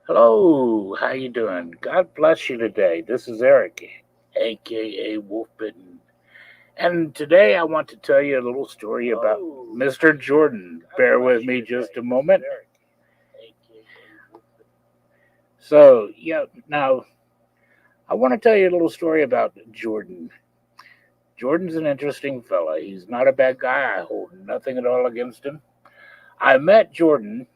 Hello, how you doing? God bless you today. This is Eric, aka Wolfbitten. And today I want to tell you a little story about Mr. Jordan. Bear with me just a moment. Now I want to tell you a little story about Jordan. Jordan's an interesting fella. He's not a bad guy. I hold nothing at all against him. I met Jordan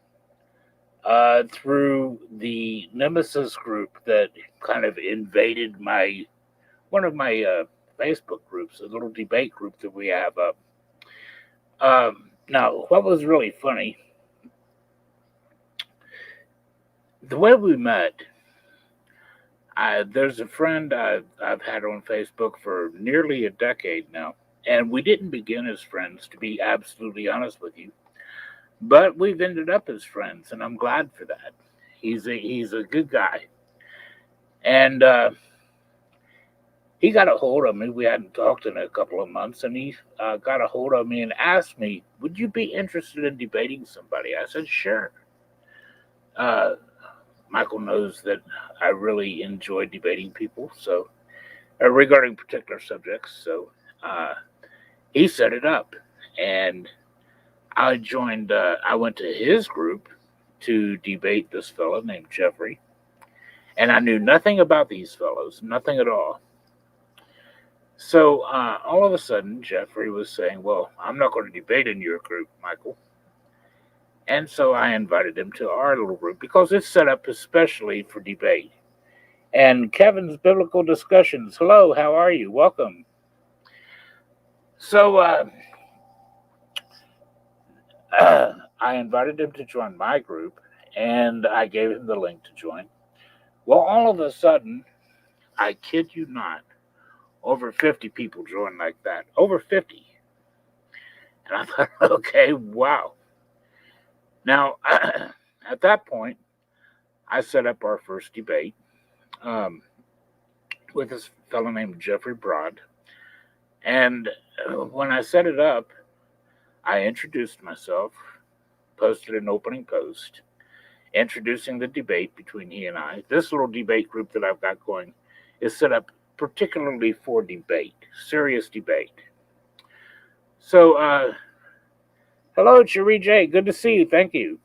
through the Nemesis group that kind of invaded my one of my Facebook groups, a little debate group that we have up. Now, what was really funny, the way we met, there's a friend I've had on Facebook for nearly a decade now, and we didn't begin as friends, to be absolutely honest with you, but we've ended up as friends, and I'm glad for that. He's a good guy, and he got a hold of me. We hadn't talked in a couple of months, and he got a hold of me and asked me, "Would you be interested in debating somebody?" I said, "Sure." Uh, Michael knows that I really enjoy debating people, so regarding particular subjects. So uh, he set it up, and I joined. I went to his group to debate this fellow named Jeffrey, and I knew nothing about these fellows, nothing at all. So all of a sudden, Jeffrey was saying, "Well, I'm not going to debate in your group, Michael." And so I invited him to our little group because it's set up especially for debate. And Kevin's Biblical Discussions. Hello, how are you? Welcome. So I invited him to join my group and I gave him the link to join. Well, all of a sudden, I kid you not, over 50 people joined like that. Over 50. And I thought, okay, wow. Now, at that point, I set up our first debate um, with this fellow named Jeffrey Broad. And when I set it up, I introduced myself, posted an opening post, introducing the debate between he and I. This little debate group that I've got going is set up particularly for debate, serious debate. So, hello, Cherie J. Good to see you. Thank you.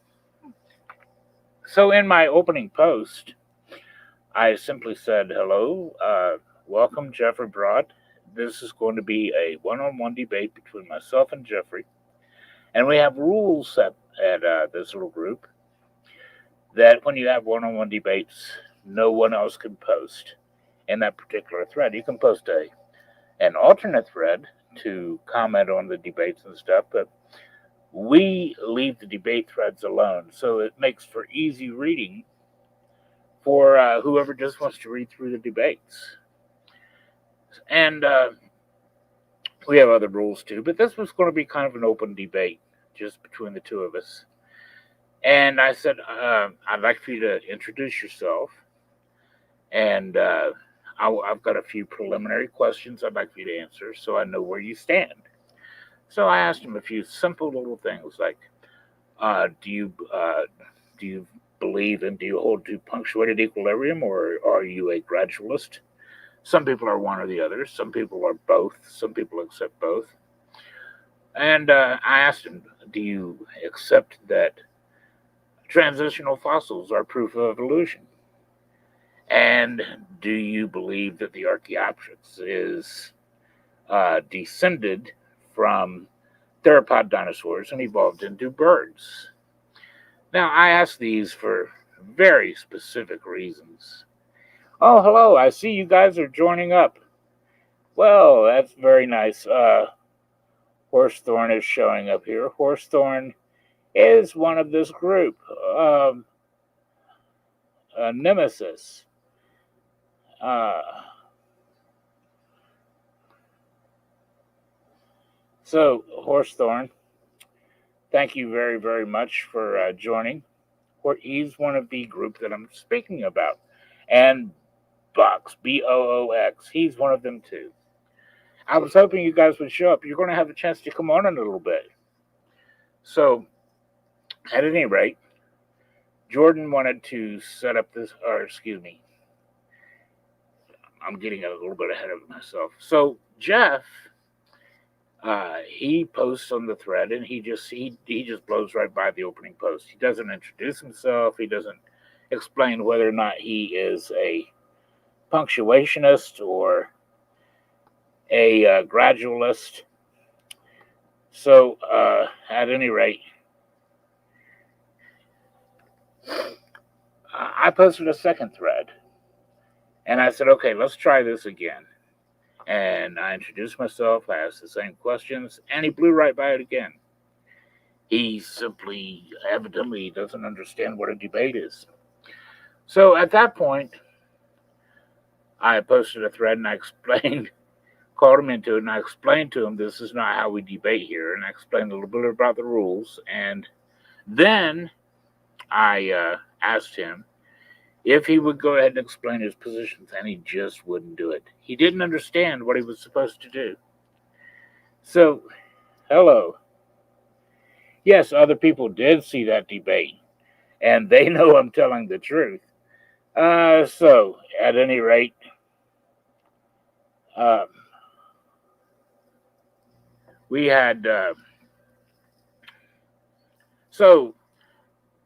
So, in my opening post, I simply said, hello, welcome, Jeffrey Broad. This is going to be a one on one debate between myself and Jeffrey. And we have rules set at this little group that when you have one on one debates, no one else can post in that particular thread. You can post an alternate thread to comment on the debates and stuff, but we leave the debate threads alone. So it makes for easy reading for whoever just wants to read through the debates. And we have other rules too, but this was going to be kind of an open debate just between the two of us. And I said, I'd like for you to introduce yourself. And I've got a few preliminary questions I'd like for you to answer so I know where you stand. So I asked him a few simple little things like, do you believe and do you hold to punctuated equilibrium, or are you a gradualist? Some people are one or the other. Some people are both. Some people accept both. And I asked him, do you accept that transitional fossils are proof of evolution? And do you believe that the Archaeopteryx is descended from theropod dinosaurs and evolved into birds? Now, I ask these for very specific reasons. Oh, hello, I see you guys are joining up. Well, that's very nice. Horsethorn is showing up here. Horsethorn is one of this group, Nemesis. Uh, so, Horsethorn, thank you very, very much for joining. He's one of the group that I'm speaking about. And Box, Boox, he's one of them too. I was hoping you guys would show up. You're going to have a chance to come on in a little bit. So, at any rate, Jordan wanted to set up this, or excuse me, I'm getting a little bit ahead of myself. So Jeff, he posts on the thread, and he just blows right by the opening post. He doesn't introduce himself. He doesn't explain whether or not he is a punctuationist or a gradualist. So, at any rate, I posted a second thread, and I said, okay, let's try this again. And I introduced myself, I asked the same questions, and he blew right by it again. He simply, evidently, doesn't understand what a debate is. So at that point, I posted a thread and I explained, called him into it, and I explained to him this is not how we debate here, and I explained a little bit about the rules. And then I asked him if he would go ahead and explain his positions, and he just wouldn't do it. He didn't understand what he was supposed to do. So, hello. Yes, other people did see that debate, and they know I'm telling the truth. So, at any rate, we had... so,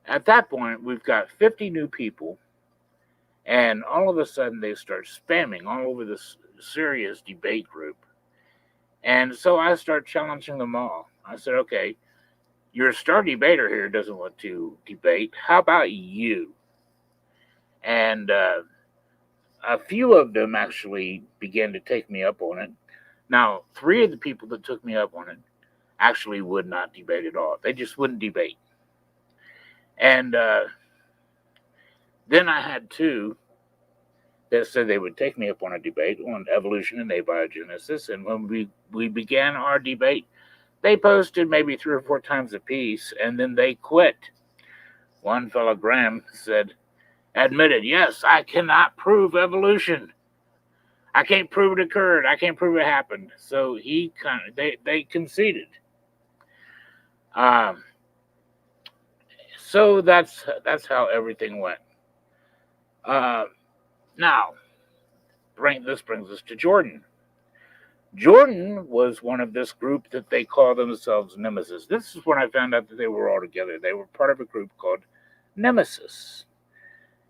at that point, we've got 50 new people, and all of a sudden they start spamming all over this serious debate group. And so I start challenging them all. I said, okay, your star debater here doesn't want to debate. How about you? And a few of them actually began to take me up on it. Now, 3 of the people that took me up on it actually would not debate at all. They just wouldn't debate. And then I had 2 that said they would take me up on a debate on evolution and abiogenesis. And when we began our debate, they posted maybe 3 or 4 times a piece, and then they quit. One fellow, Graham, admitted, yes, I cannot prove evolution. I can't prove it occurred. I can't prove it happened. So they conceded. So that's how everything went. Now, this brings us to Jordan. Jordan was one of this group that they call themselves Nemesis. This is when I found out that they were all together. They were part of a group called Nemesis.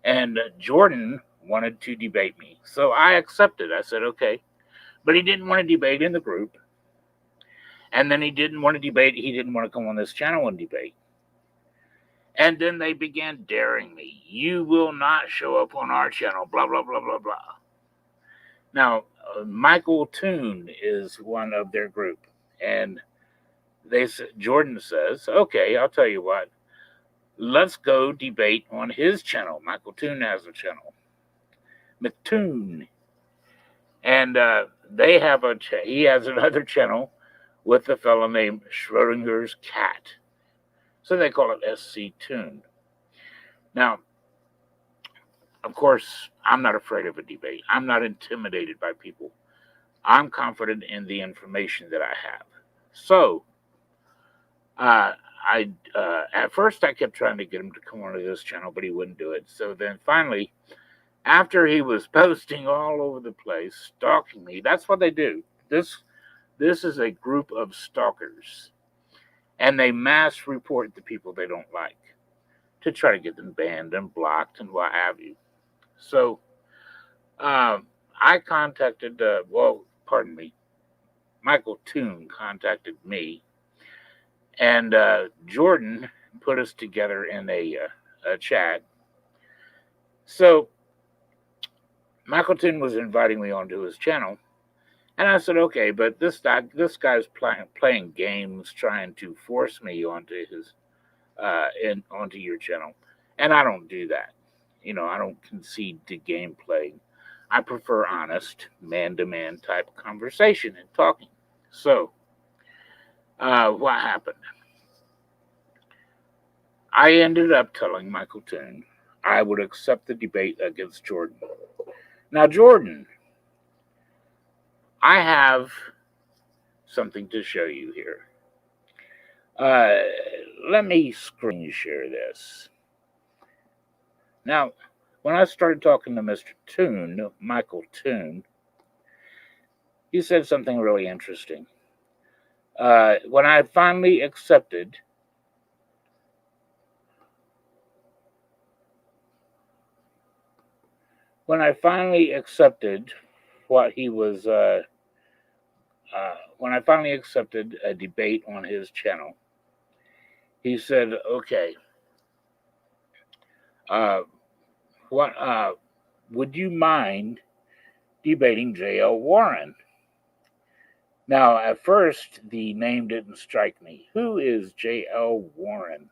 And Jordan wanted to debate me. So I accepted. I said, okay. But he didn't want to debate in the group. And then he didn't want to debate. He didn't want to come on this channel and debate. And then they began daring me. You will not show up on our channel, blah, blah, blah, blah, blah. Now, Michael TOON is one of their group. And Jordan says, okay, I'll tell you what. Let's go debate on his channel. Michael TOON has a channel. McToon. And he has another channel with a fellow named Schrodinger's Cat. So they call it SC TOON. Now, of course, I'm not afraid of a debate. I'm not intimidated by people. I'm confident in the information that I have. So, at first I kept trying to get him to come onto this channel, but he wouldn't do it. So then finally, after he was posting all over the place, stalking me, that's what they do. This is a group of stalkers. And they mass report the people they don't like to try to get them banned and blocked and what have you. So I contacted, Michael TOON contacted me, and Jordan put us together in a chat. So Michael TOON was inviting me onto his channel, and I said, okay, but this guy's playing games, trying to force me onto onto your channel, and I don't do that. I don't concede to gameplay. I prefer honest, man-to-man type conversation and talking. So, what happened? I ended up telling Michael TOON I would accept the debate against Jordan. Now, Jordan, I have something to show you here. Let me screen share this. Now, when I started talking to Mr. TOON, Michael TOON, he said something really interesting. When I finally accepted what he was, when I finally accepted a debate on his channel, he said, "Okay, uh, what would you mind debating J.L. Warren?" Now, at first, the name didn't strike me. Who is J.L. Warren?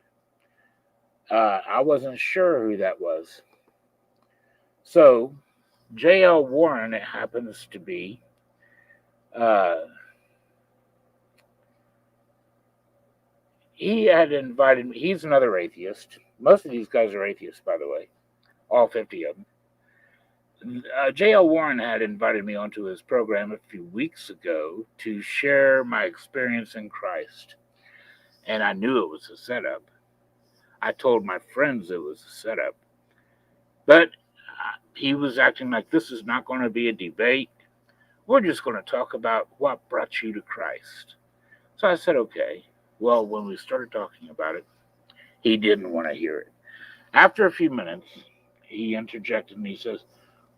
I wasn't sure who that was. So, J.L. Warren, it happens to be, he had invited me. He's another atheist. Most of these guys are atheists, by the way, all 50 of them. J.L. Warren had invited me onto his program a few weeks ago to share my experience in Christ. And I knew it was a setup. I told my friends it was a setup. But he was acting like this is not going to be a debate. We're just going to talk about what brought you to Christ. So I said, okay. Well, when we started talking about it, he didn't want to hear it. After a few minutes, he interjected and he says,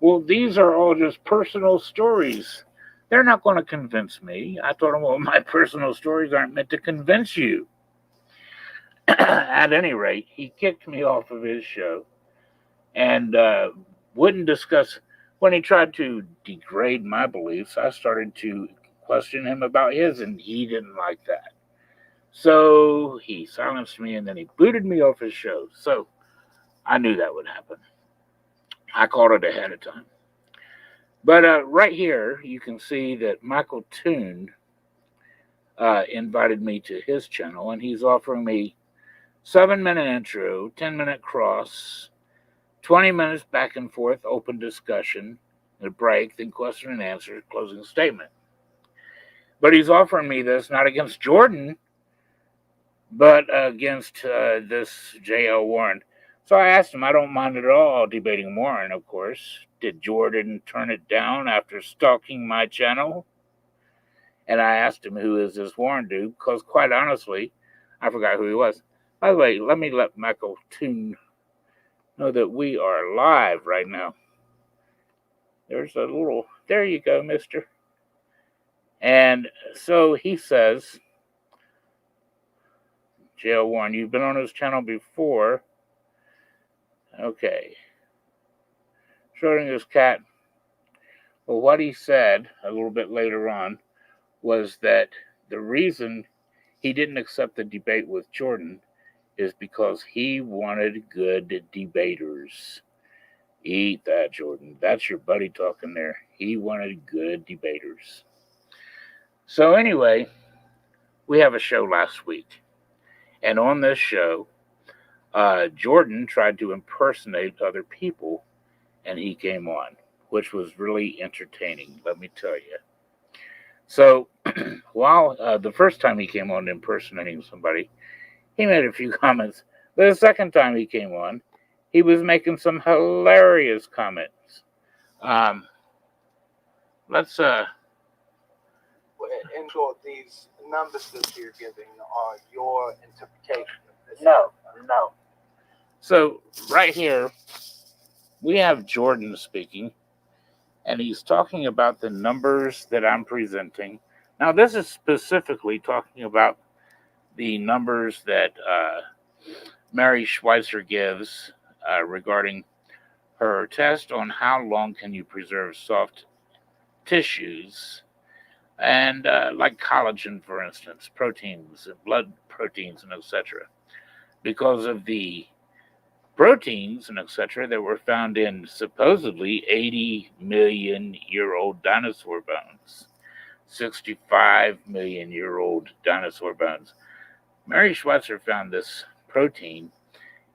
well, these are all just personal stories. They're not going to convince me. I told him, well, my personal stories aren't meant to convince you. At any rate, he kicked me off of his show and wouldn't discuss. When he tried to degrade my beliefs, I started to question him about his, and he didn't like that. So he silenced me, and then he booted me off his show. So I knew that would happen. I called it ahead of time. But right here, you can see that Michael TOON invited me to his channel, and he's offering me 7-minute intro, 10-minute cross, 20 minutes back and forth, open discussion, a break, then question and answer, closing statement. But he's offering me this not against Jordan, but against this J.L. Warren. So I asked him, I don't mind at all debating Warren, of course. Did Jordan turn it down after stalking my channel? And I asked him, who is this Warren dude? Because quite honestly, I forgot who he was. By the way, let me let Michael TOON know that we are live right now. There's a little, there you go, mister. And so he says, J.L. Warren, you've been on his channel before. Okay. Schrodinger's cat. Well, what he said a little bit later on was that the reason he didn't accept the debate with Jordan is because he wanted good debaters. Eat that, Jordan. That's your buddy talking there. He wanted good debaters. So anyway, we have a show last week. And on this show, Jordan tried to impersonate other people, and he came on, which was really entertaining, let me tell you. So while the first time he came on impersonating somebody, he made a few comments. The second time he came on, he was making some hilarious comments. Let's in short, these numbers that you're giving are your interpretation of this. No. So right here, we have Jordan speaking, and he's talking about the numbers that I'm presenting. Now, this is specifically talking about the numbers that Mary Schweitzer gives regarding her test on how long can you preserve soft tissues, and like collagen, for instance, proteins, blood proteins, and etc. Because of the proteins and etc. that were found in supposedly 80 million year old dinosaur bones, 65 million year old dinosaur bones. Mary Schweitzer found this protein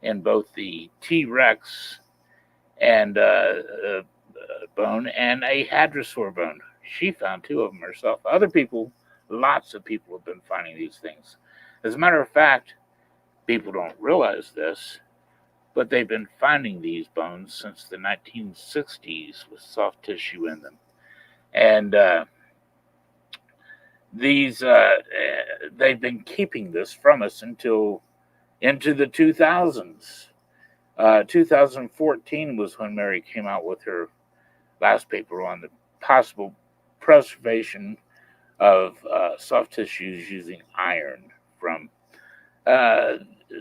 in both the T Rex and bone and a hadrosaur bone. She found 2 of them herself. Other people, lots of people have been finding these things. As a matter of fact, people don't realize this, but they've been finding these bones since the 1960s with soft tissue in them. And they've been keeping this from us until into the 2000s. 2014 was when Mary came out with her last paper on the possible preservation of soft tissues using iron from uh,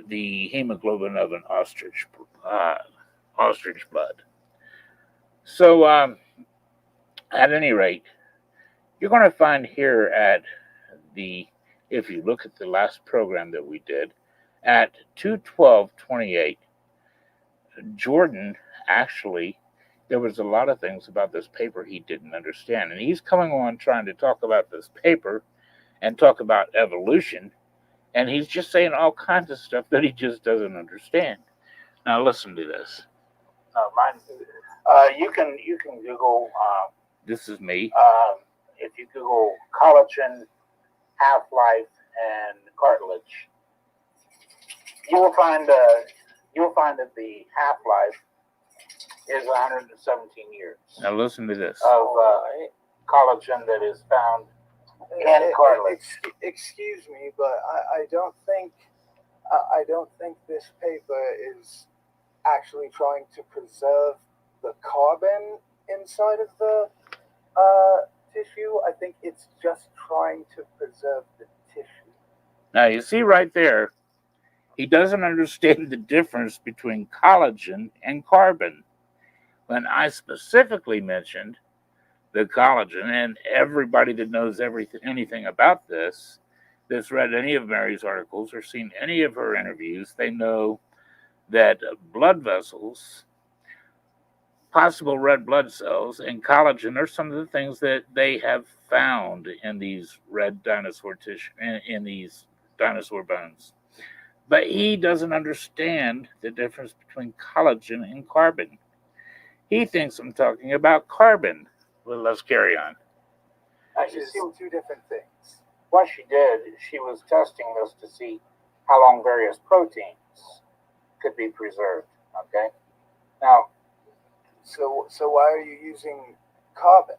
the hemoglobin of an ostrich blood. So, at any rate, you're going to find here at the, if you look at the last program that we did, at 212:28, Jordan actually, there was a lot of things about this paper he didn't understand. And he's coming on trying to talk about this paper and talk about evolution. And he's just saying all kinds of stuff that he just doesn't understand. Now listen to this. You can Google. This is me. If you Google collagen half-life and cartilage, you will find that the half-life is 117 years. Now listen to this. Of collagen that is found in cartilage. Excuse me, but I don't think this paper is actually trying to preserve the carbon inside of the tissue. I think it's just trying to preserve the tissue. Now you see right there, he doesn't understand the difference between collagen and carbon. When I specifically mentioned the collagen, and everybody that knows anything about this, that's read any of Mary's articles or seen any of her interviews, they know that blood vessels, possible red blood cells, and collagen are some of the things that they have found in these red dinosaur tissue, in these dinosaur bones. But he doesn't understand the difference between collagen and carbon. He thinks I'm talking about carbon. Well, let's carry on. Actually, two different things. What she did, she was testing this to see how long various proteins could be preserved. Okay. Now, so why are you using carbon?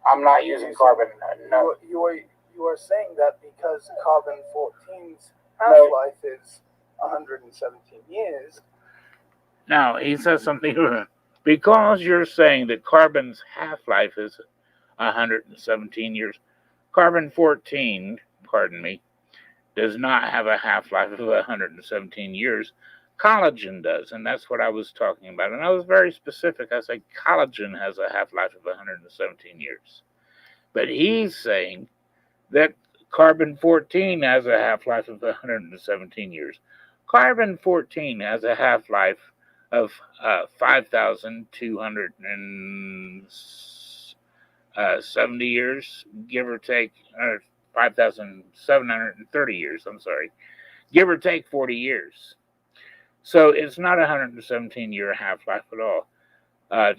I'm not using carbon. No. You are saying that because carbon 14's half-life is 117 years. Now he says something. Because you're saying that carbon's half-life is 117 years, carbon 14, pardon me, does not have a half-life of 117 years. Collagen does, and that's what I was talking about. And I was very specific. I said collagen has a half-life of 117 years. But he's saying that carbon 14 has a half-life of 117 years. Carbon 14 has a half-life of 5,270 years, give or take, or 5,730 years, I'm sorry, give or take 40 years. So it's not a 117-year half-life at all.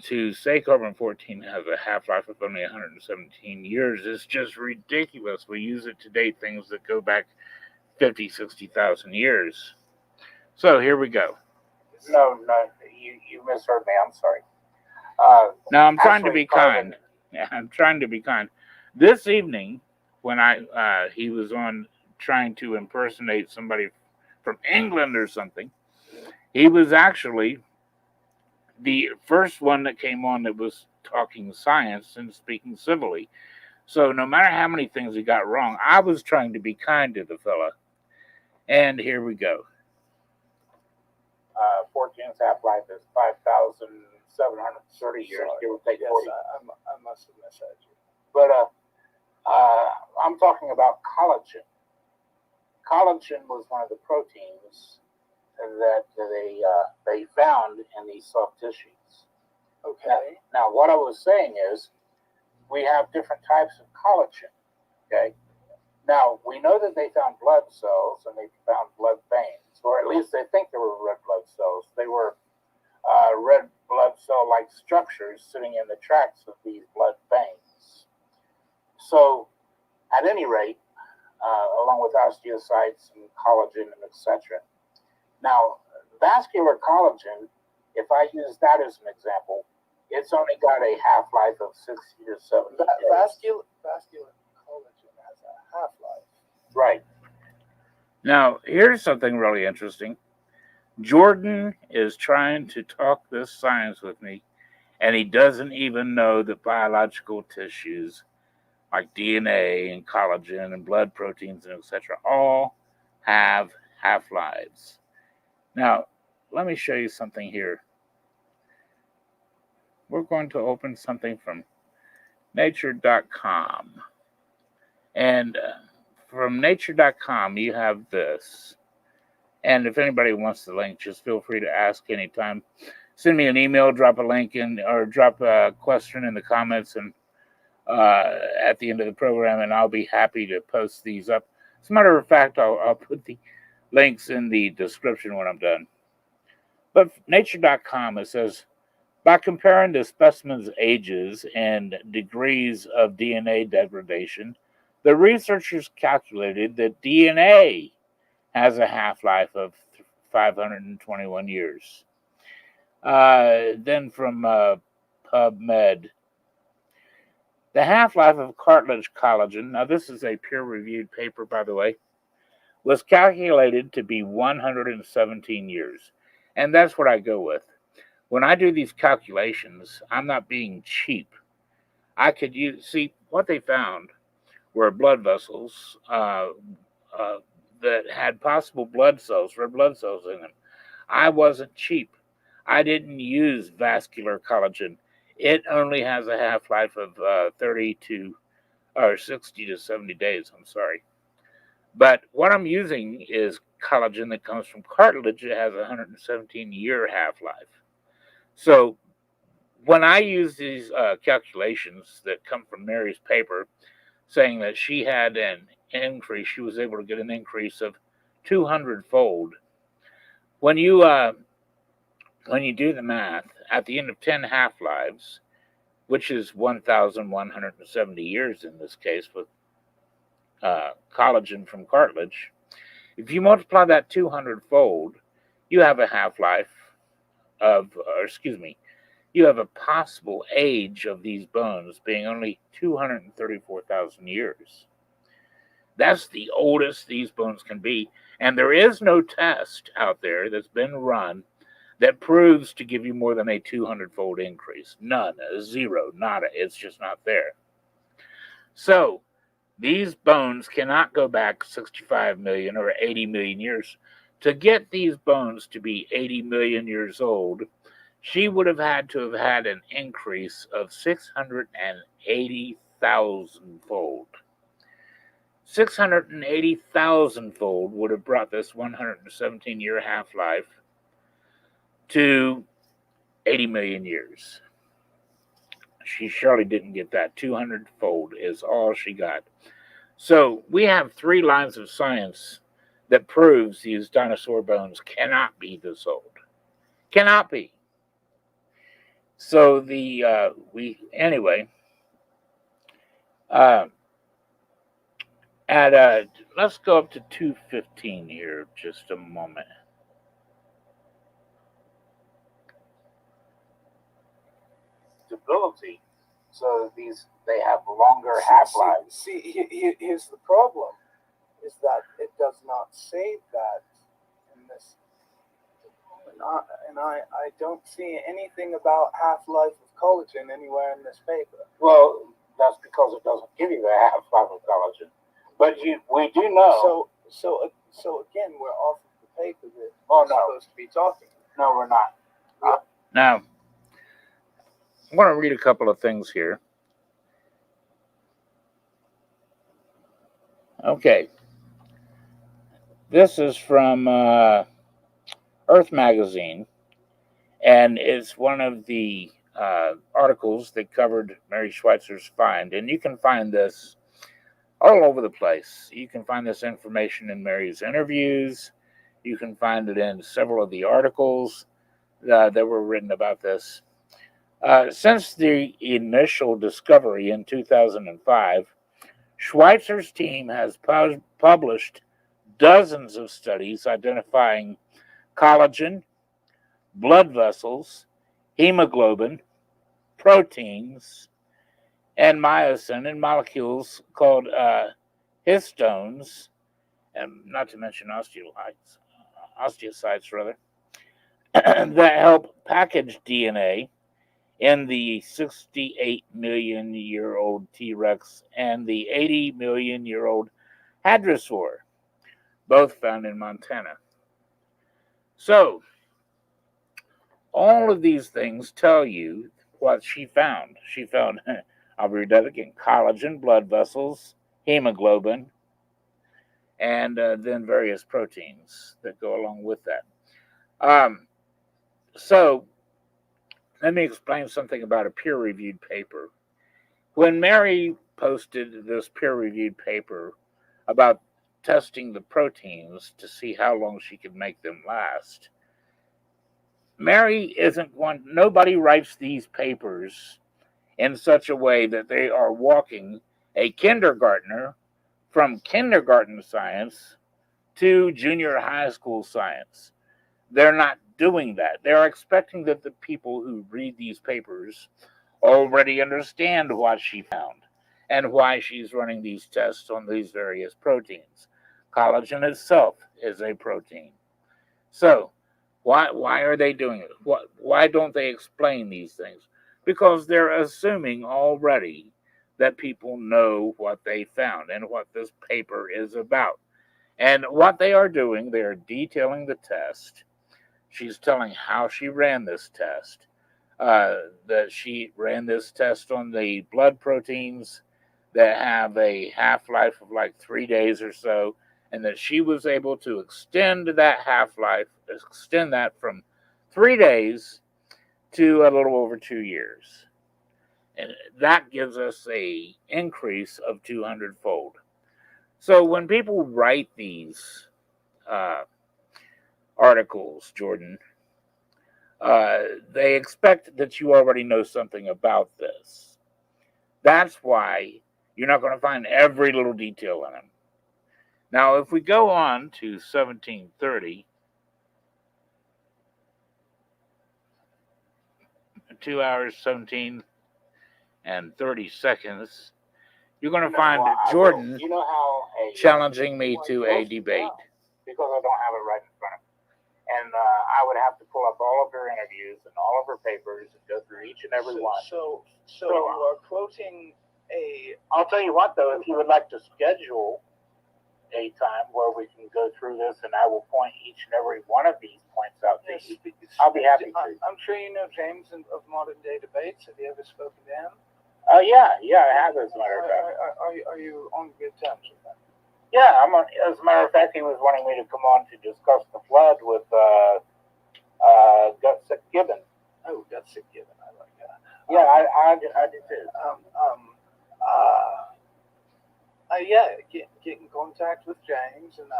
To say carbon 14 has a half-life of only 117 years is just ridiculous. We use it to date things that go back 50, 60,000 years. So here we go. No, you misheard me. I'm sorry. Now I'm trying to be kind. Yeah, I'm trying to be kind. This evening, when he was on trying to impersonate somebody from England or something, he was actually the first one that came on that was talking science and speaking civilly. So no matter how many things he got wrong, I was trying to be kind to the fella. And here we go. 14's half-life is 5,730 years, give or take 40. I must have misheard you. But I'm talking about collagen. Collagen was one of the proteins that they found in these soft tissues. Okay. Now, what I was saying is, we have different types of collagen. Okay. Now, we know that they found blood cells and they found blood veins, or at least they think they were red blood cells. They were red blood cell-like structures sitting in the tracks of these blood veins. So, at any rate, along with osteocytes and collagen and etc. Now, vascular collagen, if I use that as an example, it's only got a half-life of 60 to 70 days. Vascular collagen has a half-life. Right. Now, here's something really interesting. Jordan is trying to talk this science with me, and he doesn't even know that biological tissues like DNA and collagen and blood proteins and etc. all have half-lives. Now, let me show you something here. We're going to open something from nature.com. And from nature.com, you have this. And if anybody wants the link, just feel free to ask anytime. Send me an email, drop a link in, or drop a question in the comments and at the end of the program, and I'll be happy to post these up. As a matter of fact, I'll put the links in the description when I'm done. But nature.com, it says, by comparing the specimens' ages and degrees of DNA degradation, the researchers calculated that DNA has a half-life of 521 years. Then from PubMed, the half-life of cartilage collagen, now this is a peer-reviewed paper, by the way, was calculated to be 117 years. And that's what I go with. When I do these calculations, I'm not being cheap. I could see what they found were blood vessels that had possible blood cells, red blood cells in them. I wasn't cheap. I didn't use vascular collagen. It only has a half-life of 60 to 70 days. I'm sorry. But what I'm using is collagen that comes from cartilage. It has a 117-year half-life. So when I use these calculations that come from Mary's paper, saying that she had an increase, she was able to get an increase of 200-fold. When you do the math, at the end of 10 half-lives, which is 1,170 years in this case with collagen from cartilage, if you multiply that 200-fold, you have a half-life of, you have a possible age of these bones being only 234,000 years. That's the oldest these bones can be. And there is no test out there that's been run that proves to give you more than a 200-fold increase. None. Zero. Nada. It's just not there. So, these bones cannot go back 65 million or 80 million years. To get these bones to be 80 million years old, she would have had to have had an increase of 680,000-fold. 680,000-fold would have brought this 117-year half-life to 80 million years. She surely didn't get that. 200-fold is all she got. So we have 3 lines of science that proves these dinosaur bones cannot be this old. Cannot be. So let's go up to 215 here just a moment. Stability. So they have longer half-lives. See, here's the problem, is that it does not say that in this. And I don't see anything about half-life of collagen anywhere in this paper. Well, that's because it doesn't give you the half-life of collagen. But we do know. So again, we're off of the paper that we're supposed to be talking. No, we're not. Now, I want to read a couple of things here. Okay. This is from Earth Magazine, and it's one of the articles that covered Mary Schweitzer's find. And you can find this all over the place. You can find this information in Mary's interviews. You can find it in several of the articles that were written about this. Since the initial discovery in 2005, Schweitzer's team has published dozens of studies identifying collagen, blood vessels, hemoglobin, proteins, and myosin, and molecules called histones, and not to mention osteocytes rather, that help package DNA in the 68 million year old T Rex and the 80 million year old hadrosaur, both found in Montana. So, all of these things tell you what she found. She found, I'll read that again, collagen, blood vessels, hemoglobin, and then various proteins that go along with that. So, let me explain something about a peer-reviewed paper. When Mary posted this peer-reviewed paper about testing the proteins to see how long she could make them last, Mary isn't one, nobody writes these papers in such a way that they are walking a kindergartner from kindergarten science to junior high school science. They're not doing that. They're expecting that the people who read these papers already understand what she found and why she's running these tests on these various proteins. Collagen itself is a protein. So, why are they doing it? Why don't they explain these things? Because they're assuming already that people know what they found and what this paper is about. And what they are doing, they are detailing the test. She's telling how she ran this test. That she ran this test on the blood proteins that have a half-life of like 3 days or so, and that she was able to extend that half-life, extend that from 3 days to a little over 2 years. And that gives us a increase of 200-fold. So when people write these articles, Jordan, they expect that you already know something about this. That's why you're not going to find every little detail in them. Now, if we go on to 1730, 2 hours, 17 and 30 seconds, you're going to find Jordan challenging me to a debate. Because I don't have it right in front of me. And I would have to pull up all of her interviews and all of her papers and go through each and every one. So you are quoting a... I'll tell you what, though, if you would like to schedule a time where we can go through this and I will point each and every one of these points out to you, I'll be happy to. I'm sure you know James of Modern Day Debates. Have you ever spoken to him? Yeah, I have, as a matter of fact. Are you on good terms with him? Yeah, as a matter of fact, he was wanting me to come on to discuss the flood with Gutsick Gibbon. Oh, Gutsick Gibbon, I like that. Yeah, I did too. Get in contact with James, and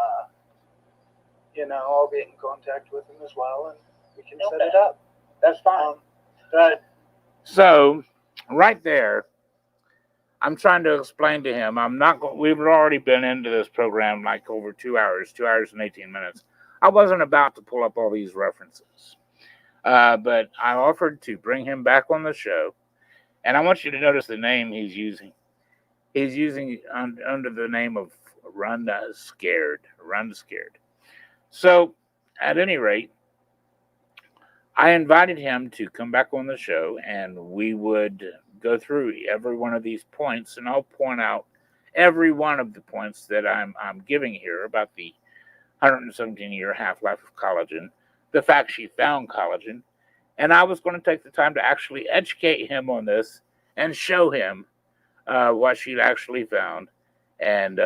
I'll get in contact with him as well, and we can set it up. That's fine. So, right there, I'm trying to explain to him. We've already been into this program like over 2 hours, 2 hours and 18 minutes. I wasn't about to pull up all these references, but I offered to bring him back on the show, and I want you to notice the name he's using. He's using under the name of Run Scared. So, at any rate, I invited him to come back on the show, and we would go through every one of these points, and I'll point out every one of the points that I'm giving here about the 117-year half-life of collagen, the fact she found collagen, and I was going to take the time to actually educate him on this and show him what she'd actually found. And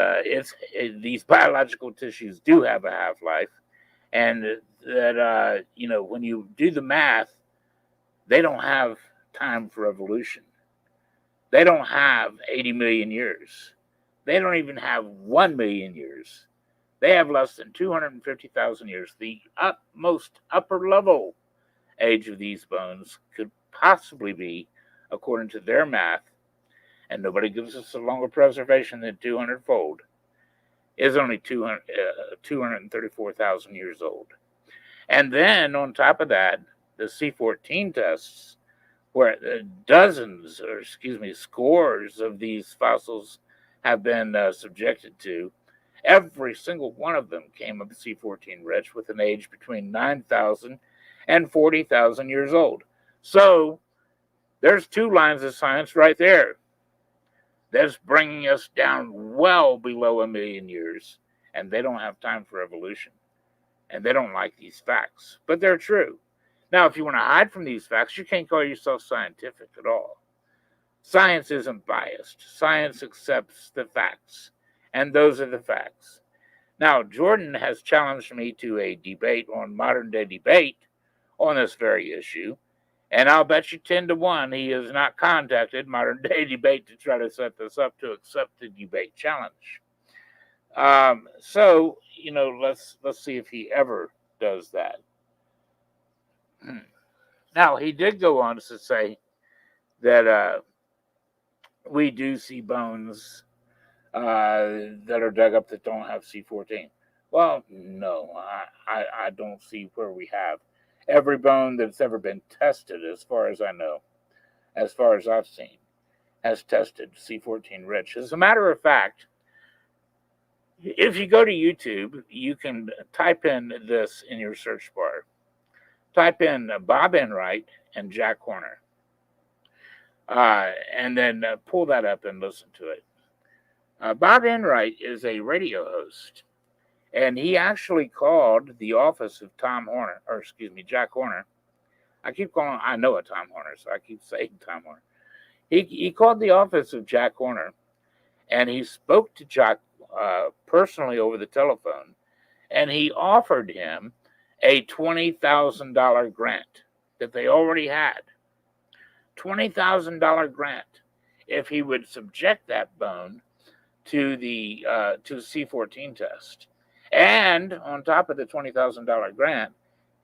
these biological tissues do have a half-life, and that, when you do the math, they don't have time for evolution. They don't have 80 million years. They don't even have 1 million years. They have less than 250,000 years. The utmost upper level age of these bones could possibly be, according to their math, and nobody gives us a longer preservation than 200-fold, is only 234,000 years old. And then on top of that, the C14 tests, where dozens, or excuse me, scores of these fossils have been subjected to, every single one of them came up C14 rich with an age between 9,000 and 40,000 years old. So there's two lines of science right there. That's bringing us down well below 1 million years, and they don't have time for evolution. And they don't like these facts, but they're true. Now, if you want to hide from these facts, you can't call yourself scientific at all. Science isn't biased. Science accepts the facts, and those are the facts. Now, Jordan has challenged me to a debate on modern day debate on this very issue, and I'll bet you 10 to 1 he has not contacted modern day debate to try to set this up to accept the debate challenge. So, let's see if he ever does that. Now, he did go on to say that we do see bones that are dug up that don't have C14. Well, no, I don't see where we have. Every bone that's ever been tested, as far as I know, as far as I've seen, has tested C14 rich. As a matter of fact, if you go to YouTube, you can type in this in your search bar. Type in Bob Enright and Jack Horner. And then pull that up and listen to it. Bob Enright is a radio host. And he actually called the office of Jack Horner. I know a Tom Horner, so I keep saying Tom Horner. He called the office of Jack Horner, and he spoke to Jack personally over the telephone, and he offered him a $20,000 grant that they already had. $20,000 grant if he would subject that bone to the C14 test. And on top of the $20,000 grant,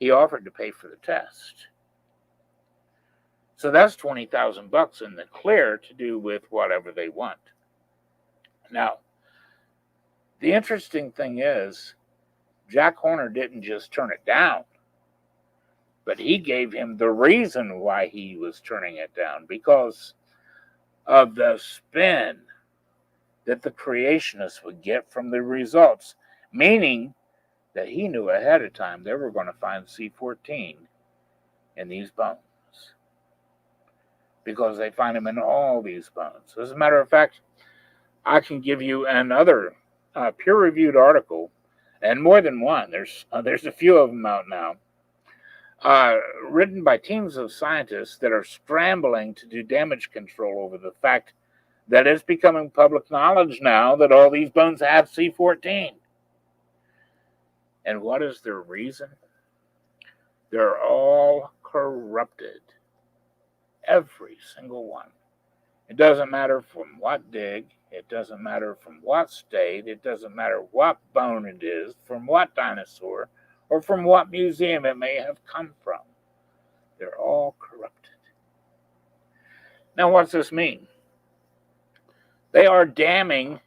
he offered to pay for the test. So that's $20,000 in the clear to do with whatever they want. Now, the interesting thing is, Jack Horner didn't just turn it down, but he gave him the reason why he was turning it down, because of the spin that the creationists would get from the results, meaning that he knew ahead of time they were going to find C14 in these bones, because they find them in all these bones. As a matter of fact, I can give you another peer-reviewed article, and more than one. There's a few of them out now, written by teams of scientists that are scrambling to do damage control over the fact that it's becoming public knowledge now that all these bones have C14. And what is their reason? They're all corrupted. Every single one. It doesn't matter from what dig, it doesn't matter from what state, it doesn't matter what bone it is, from what dinosaur, or from what museum it may have come from. They're all corrupted. Now, what's this mean? They are damning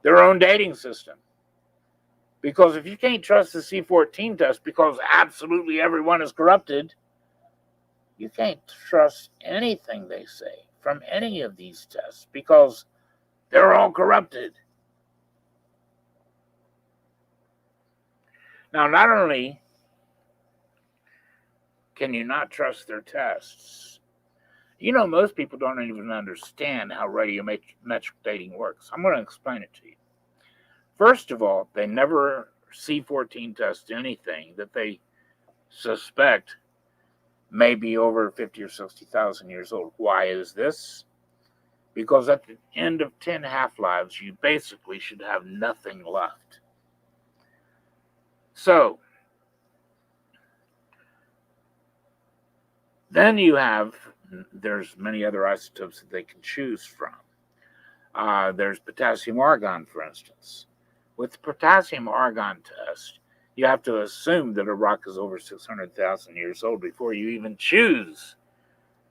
their own dating system. Because if you can't trust the C14 test because absolutely everyone is corrupted, you can't trust anything they say from any of these tests because they're all corrupted. Now, not only can you not trust their tests, most people don't even understand how radiometric dating works. I'm going to explain it to you. First of all, they never C14 test anything that they suspect may be over 50 or 60,000 years old. Why is this? Because at the end of 10 half-lives, you basically should have nothing left. So, then there's many other isotopes that they can choose from. There's potassium argon, for instance. With the potassium argon test, you have to assume that a rock is over 600,000 years old before you even choose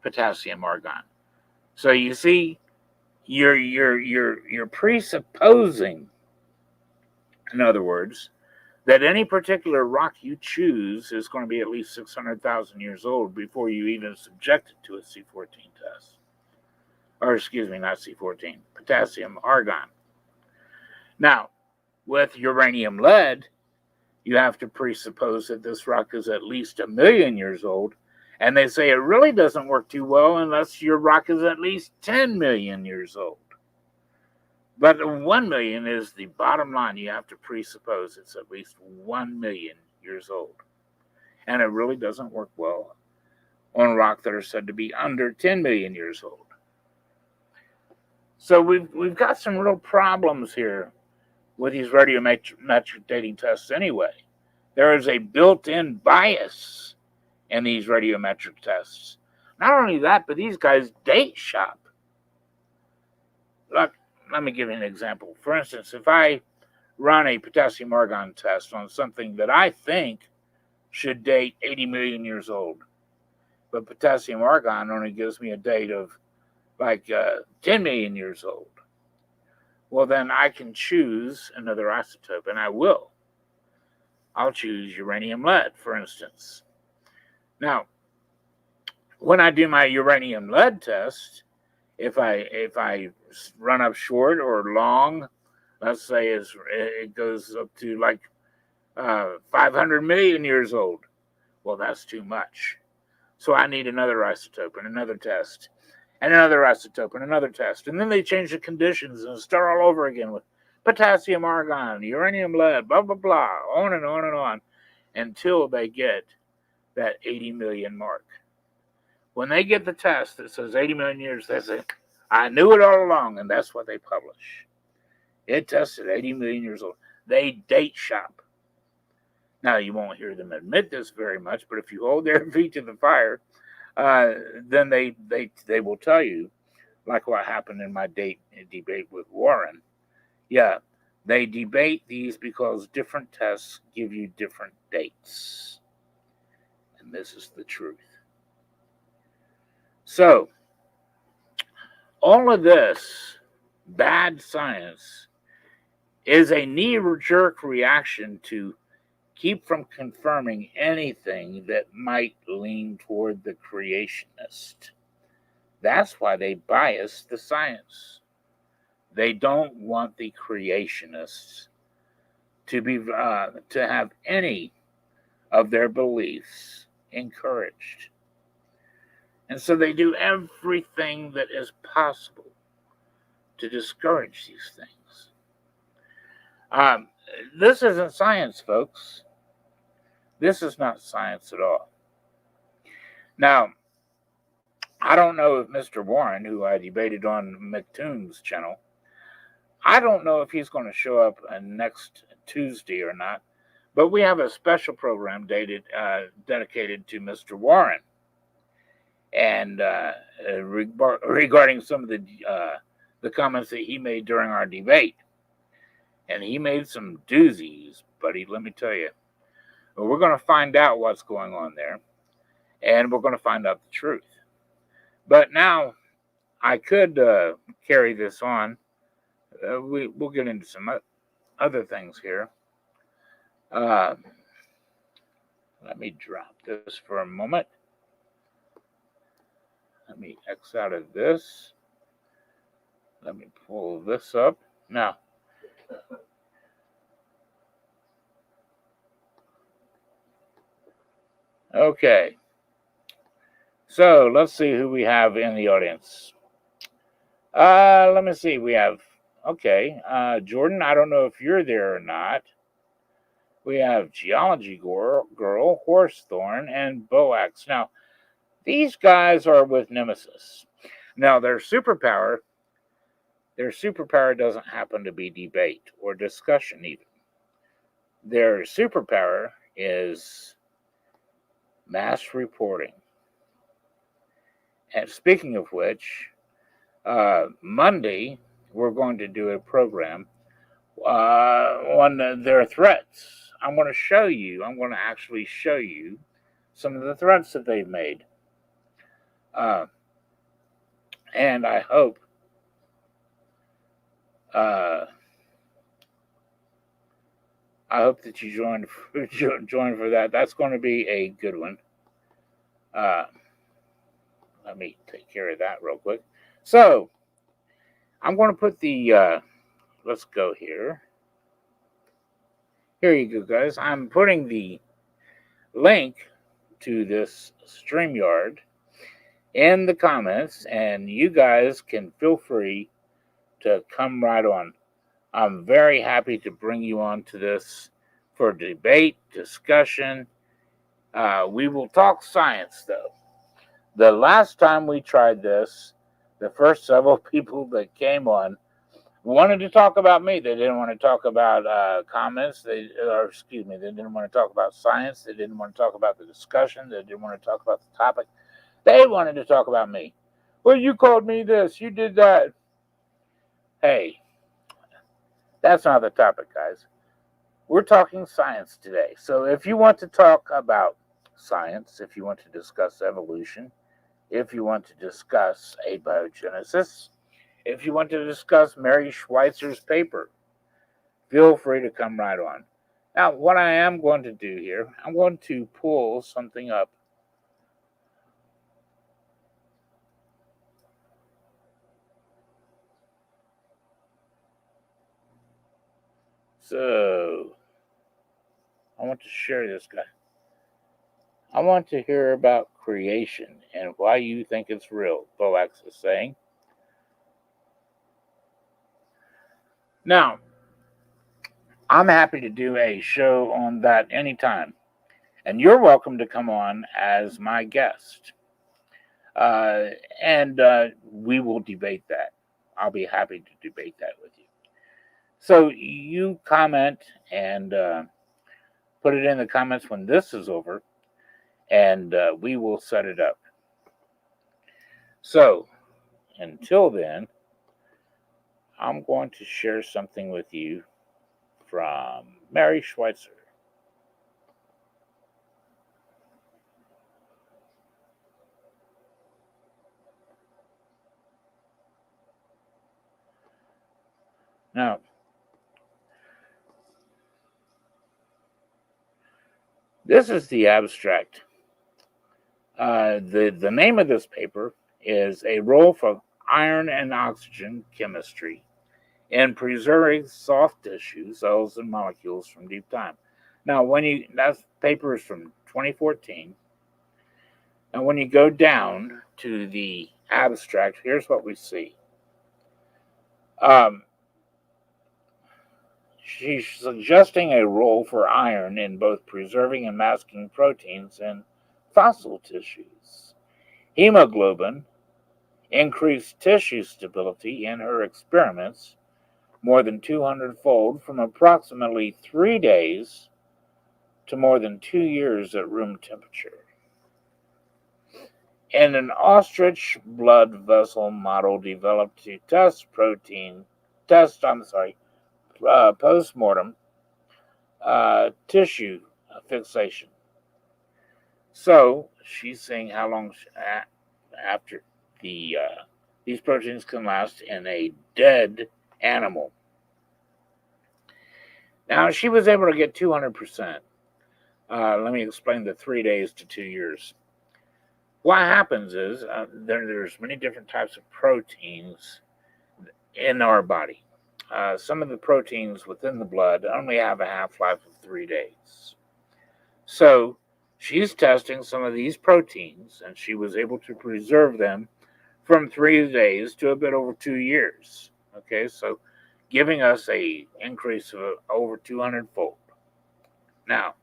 potassium argon. So you see, you're presupposing, in other words, that any particular rock you choose is going to be at least 600,000 years old before you even subject it to a C14 test. Or, excuse me, not C14, potassium argon. Now, with uranium lead, you have to presuppose that this rock is at least 1 million years old. And they say it really doesn't work too well unless your rock is at least 10 million years old. But 1 million is the bottom line. You have to presuppose it's at least 1 million years old. And it really doesn't work well on rock that are said to be under 10 million years old. So we've got some real problems here with these radiometric dating tests anyway. There is a built-in bias in these radiometric tests. Not only that, but these guys date shop. Look, let me give you an example. For instance, if I run a potassium argon test on something that I think should date 80 million years old, but potassium argon only gives me a date of like 10 million years old, well, then I can choose another isotope, and I will. I'll choose uranium lead, for instance. Now, when I do my uranium lead test, if I run up short or long, let's say it goes up to like 500 million years old, well, that's too much. So I need another isotope and another test, and another isotope and another test. And then they change the conditions and start all over again with potassium argon, uranium lead, blah, blah, blah, on and on and on, until they get that 80 million mark. When they get the test that says 80 million years, they say, I knew it all along, and that's what they publish. It tested 80 million years old. They date shop. Now, you won't hear them admit this very much, but if you hold their feet to the fire, then they will tell you, like what happened in my debate with Warren. Yeah, they debate these because different tests give you different dates. And this is the truth. So, all of this bad science is a knee-jerk reaction to keep from confirming anything that might lean toward the creationist. That's why they bias the science. They don't want the creationists to have any of their beliefs encouraged. And so they do everything that is possible to discourage these things. This isn't science, folks. This is not science at all. Now, I don't know if Mr. Warren, who I debated on TOON's channel, I don't know if he's going to show up next Tuesday or not, but we have a special program dedicated to Mr. Warren, and regarding some of the comments that he made during our debate. And he made some doozies, buddy, let me tell you. But we're going to find out what's going on there, and we're going to find out the truth. But now, I could carry this on. We'll get into some other things here. Let me drop this for a moment. Let me X out of this. Let me pull this up. Now, okay. So, let's see who we have in the audience. Let me see. We have, okay, Jordan, I don't know if you're there or not. We have Geology Girl, Horsethorn, and Boax. Now, these guys are with Nemesis. Now, their superpower doesn't happen to be debate or discussion even. Their superpower is mass reporting. And speaking of which, Monday, we're going to do a program on their threats. I'm going to actually show you some of the threats that they've made. And I hope I hope that you join for that. That's going to be a good one. Let me take care of that real quick. So I'm going to put the. Let's go here. Here you go, guys. I'm putting the link to this StreamYard in the comments, and you guys can feel free to come right on. I'm very happy to bring you on to this for debate, discussion. We will talk science, though. The last time we tried this, the first several people that came on wanted to talk about me. They didn't want to talk about comments. They didn't want to talk about science. They didn't want to talk about the discussion. They didn't want to talk about the topic. They wanted to talk about me. Well, you called me this. You did that. Hey, that's not the topic, guys. We're talking science today. So if you want to talk about science, if you want to discuss evolution, if you want to discuss abiogenesis, if you want to discuss Mary Schweitzer's paper, feel free to come right on. Now, what I am going to do here, I'm going to pull something up. So, I want to share this guy. I want to hear about creation and why you think it's real, Boax is saying. Now, I'm happy to do a show on that anytime. And you're welcome to come on as my guest. And we will debate that. I'll be happy to debate that with you. So you comment and put it in the comments when this is over, and we will set it up. So until then, I'm going to share something with you from Mary Schweitzer. Now, this is the abstract. The name of this paper is A Role for Iron and Oxygen Chemistry in Preserving Soft Tissue, Cells, and Molecules from Deep Time. Now, that paper is from 2014. And when you go down to the abstract, here's what we see. She's suggesting a role for iron in both preserving and masking proteins in fossil tissues. Hemoglobin increased tissue stability in her experiments more than 200-fold from approximately 3 days to more than 2 years at room temperature. In an ostrich blood vessel model developed to test post-mortem tissue fixation. So she's saying how long after these proteins can last in a dead animal. Now she was able to get 200%. Let me explain the 3 days to 2 years. What happens is there's many different types of proteins in our body. Some of the proteins within the blood only have a half-life of 3 days. So she's testing some of these proteins, and she was able to preserve them from 3 days to a bit over 2 years. Okay, so giving us a increase of over 200-fold. Now,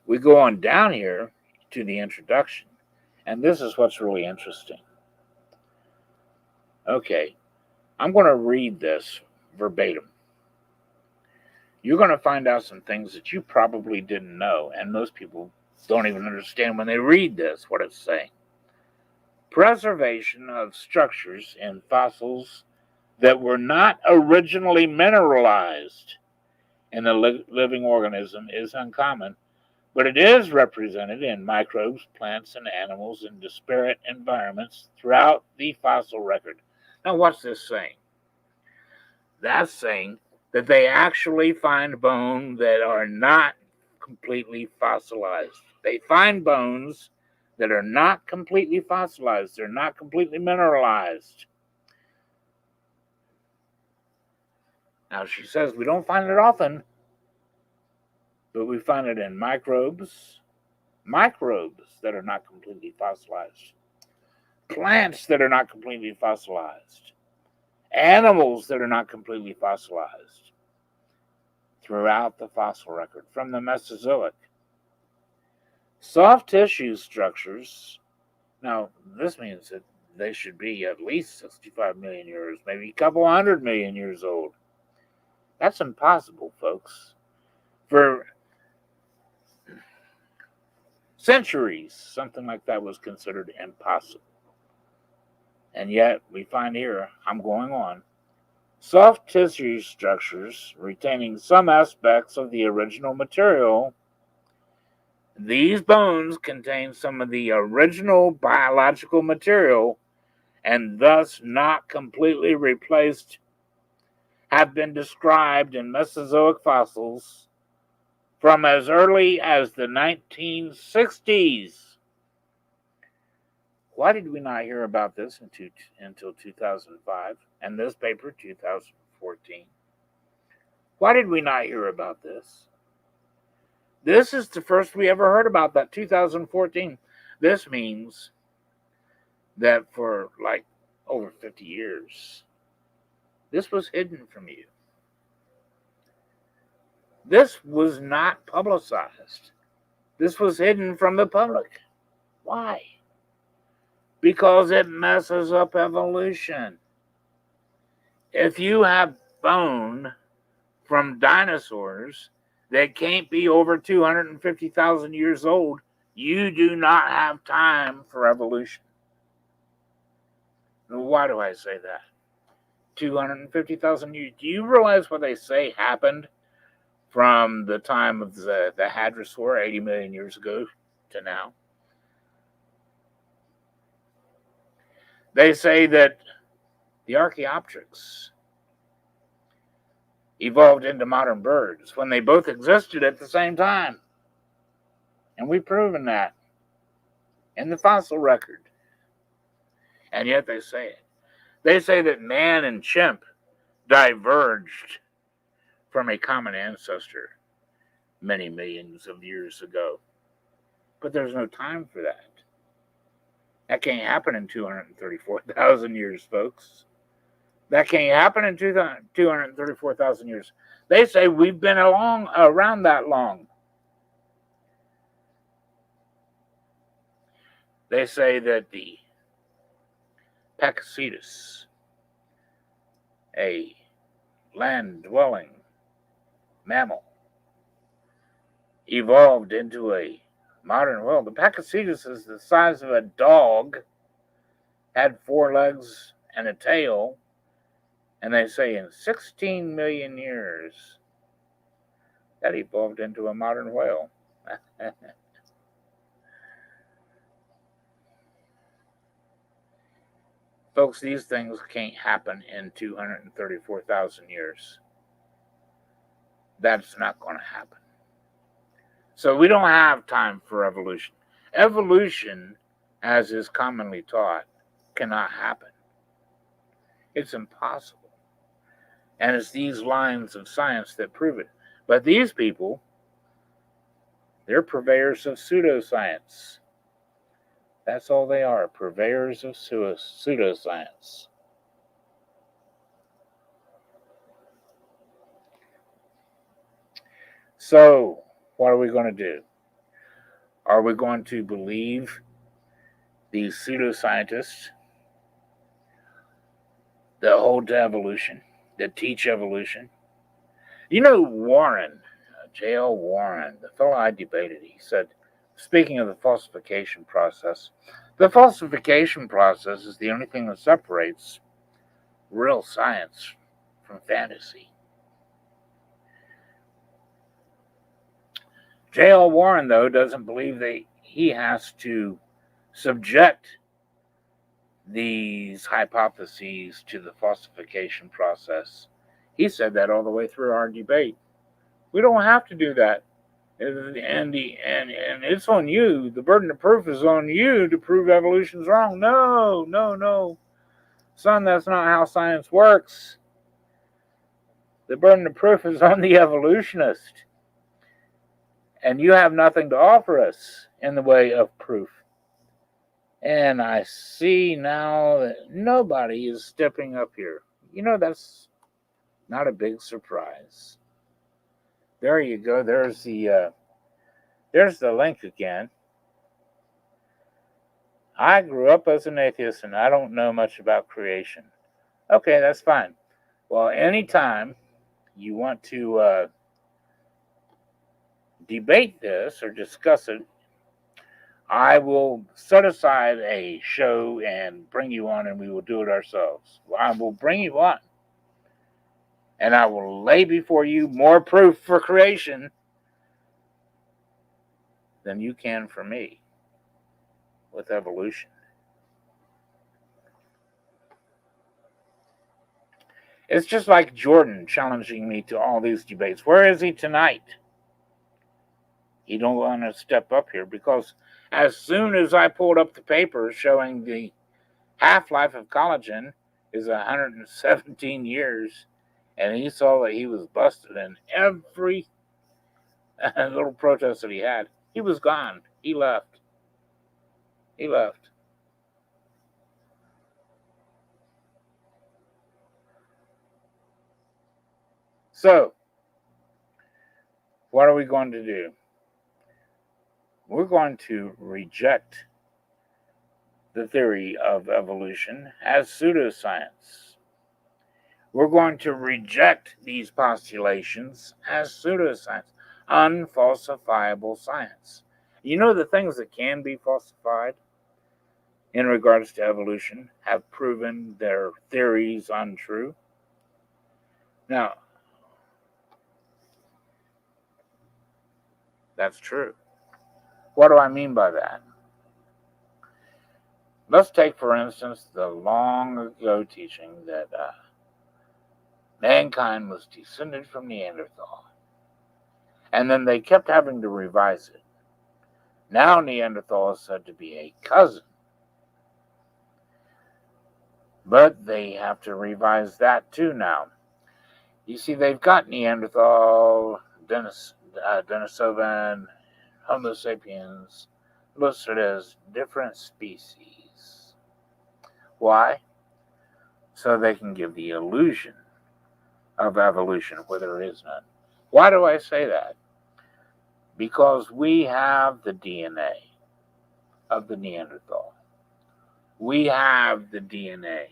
we go on down here to the introduction, and this is what's really interesting. Okay, I'm going to read this verbatim. You're going to find out some things that you probably didn't know, and most people don't even understand when they read this, what it's saying. Preservation of structures in fossils that were not originally mineralized in a living organism is uncommon, but it is represented in microbes, plants, and animals in disparate environments throughout the fossil record. Now, what's this saying? That's saying that they actually find bones that are not completely fossilized. They find bones that are not completely fossilized. They're not completely mineralized. Now, she says we don't find it often, but we find it in microbes that are not completely fossilized, plants that are not completely fossilized, animals that are not completely fossilized throughout the fossil record from the Mesozoic. Soft tissue structures, now this means that they should be at least 65 million years, maybe a couple 100 million years old. That's impossible, folks. For centuries, something like that was considered impossible. And yet, we find here, I'm going on, soft tissue structures retaining some aspects of the original material. These bones contain some of the original biological material and thus not completely replaced, have been described in Mesozoic fossils from as early as the 1960s. Why did we not hear about this until 2005 and this paper 2014? Why did we not hear about this? This is the first we ever heard about that 2014. This means that for like over 50 years, this was hidden from you. This was not publicized. This was hidden from the public. Why? Because it messes up evolution. If you have bone from dinosaurs that can't be over 250,000 years old, you do not have time for evolution. Why do I say that? 250,000 years. Do you realize what they say happened from the time of the hadrosaur 80 million years ago to now? They say that the Archaeopteryx evolved into modern birds when they both existed at the same time. And we've proven that in the fossil record. And yet they say it. They say that man and chimp diverged from a common ancestor many millions of years ago. But there's no time for that. That can't happen in 234,000 years, folks. That can't happen in 234,000 years. They say we've been around that long. They say that the Pakicetus, a land-dwelling mammal, evolved into a modern world. The Pakicetus is the size of a dog, had 4 legs and a tail, and they say in 16 million years that evolved into a modern whale. Folks, these things can't happen in 234,000 years. That's not going to happen. So we don't have time for evolution. Evolution, as is commonly taught, cannot happen. It's impossible. And it's these lines of science that prove it. But these people, they're purveyors of pseudoscience. That's all they are, purveyors of pseudoscience. So, what are we going to do? Are we going to believe these pseudoscientists that hold to evolution, that teach evolution? You know, Warren, J.L. Warren, the fellow I debated, he said, speaking of the falsification process, the falsification process is the only thing that separates real science from fantasy. J.L. Warren, though, doesn't believe that he has to subject these hypotheses to the falsification process. He said that all the way through our debate. We don't have to do that. And it's on you. The burden of proof is on you to prove evolution's wrong. No, no, no. Son, that's not how science works. The burden of proof is on the evolutionist. And you have nothing to offer us in the way of proof. And I see now that nobody is stepping up here. That's not a big surprise. There you go. There's the link again. I grew up as an atheist and I don't know much about creation. Okay, that's fine. Well, anytime you want to debate this or discuss it, I will set aside a show and bring you on, and we will do it ourselves. I will bring you on, and I will lay before you more proof for creation than you can for me with evolution. It's just like Jordan challenging me to all these debates. Where is he tonight? He don't want to step up here because as soon as I pulled up the paper showing the half-life of collagen is 117 years, and he saw that he was busted in every little protest that he had, he was gone. He left. So, what are we going to do? We're going to reject the theory of evolution as pseudoscience. We're going to reject these postulations as pseudoscience, unfalsifiable science. The things that can be falsified in regards to evolution have proven their theories untrue. Now, that's true. What do I mean by that? Let's take, for instance, the long ago teaching that mankind was descended from Neanderthal. And then they kept having to revise it. Now Neanderthal is said to be a cousin. But they have to revise that too now. You see, they've got Neanderthal, Denisovan, Homo sapiens listed as different species. Why? So they can give the illusion of evolution where there is none. Why do I say that? Because we have the DNA of the Neanderthal. We have the DNA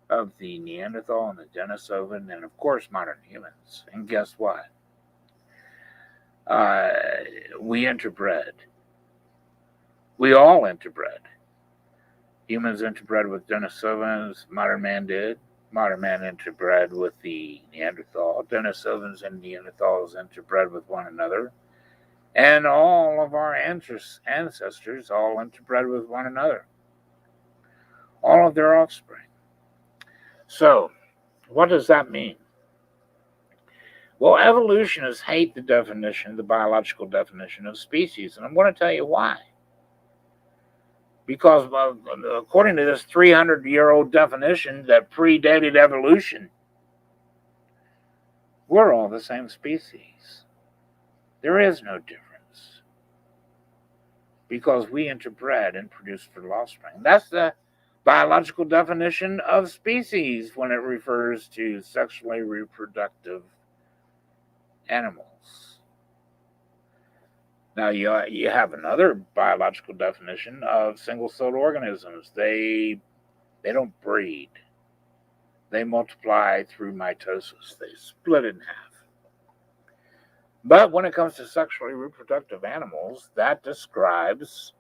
of the Neanderthal and the Denisovan and, of course, modern humans. And guess what? We interbred. We all interbred. Humans interbred with Denisovans. Modern man did. Modern man interbred with the Neanderthal. Denisovans and Neanderthals interbred with one another. And all of our ancestors all interbred with one another. All of their offspring. So, what does that mean? Well, evolutionists hate the biological definition of species, and I'm going to tell you why. Because according to this 300-year-old definition that predated evolution, we're all the same species. There is no difference. Because we interbred and produced fertile offspring. That's the biological definition of species when it refers to sexually reproductive animals. Now, you have another biological definition of single-celled organisms. They don't breed. They multiply through mitosis. They split in half. But when it comes to sexually reproductive animals, that describes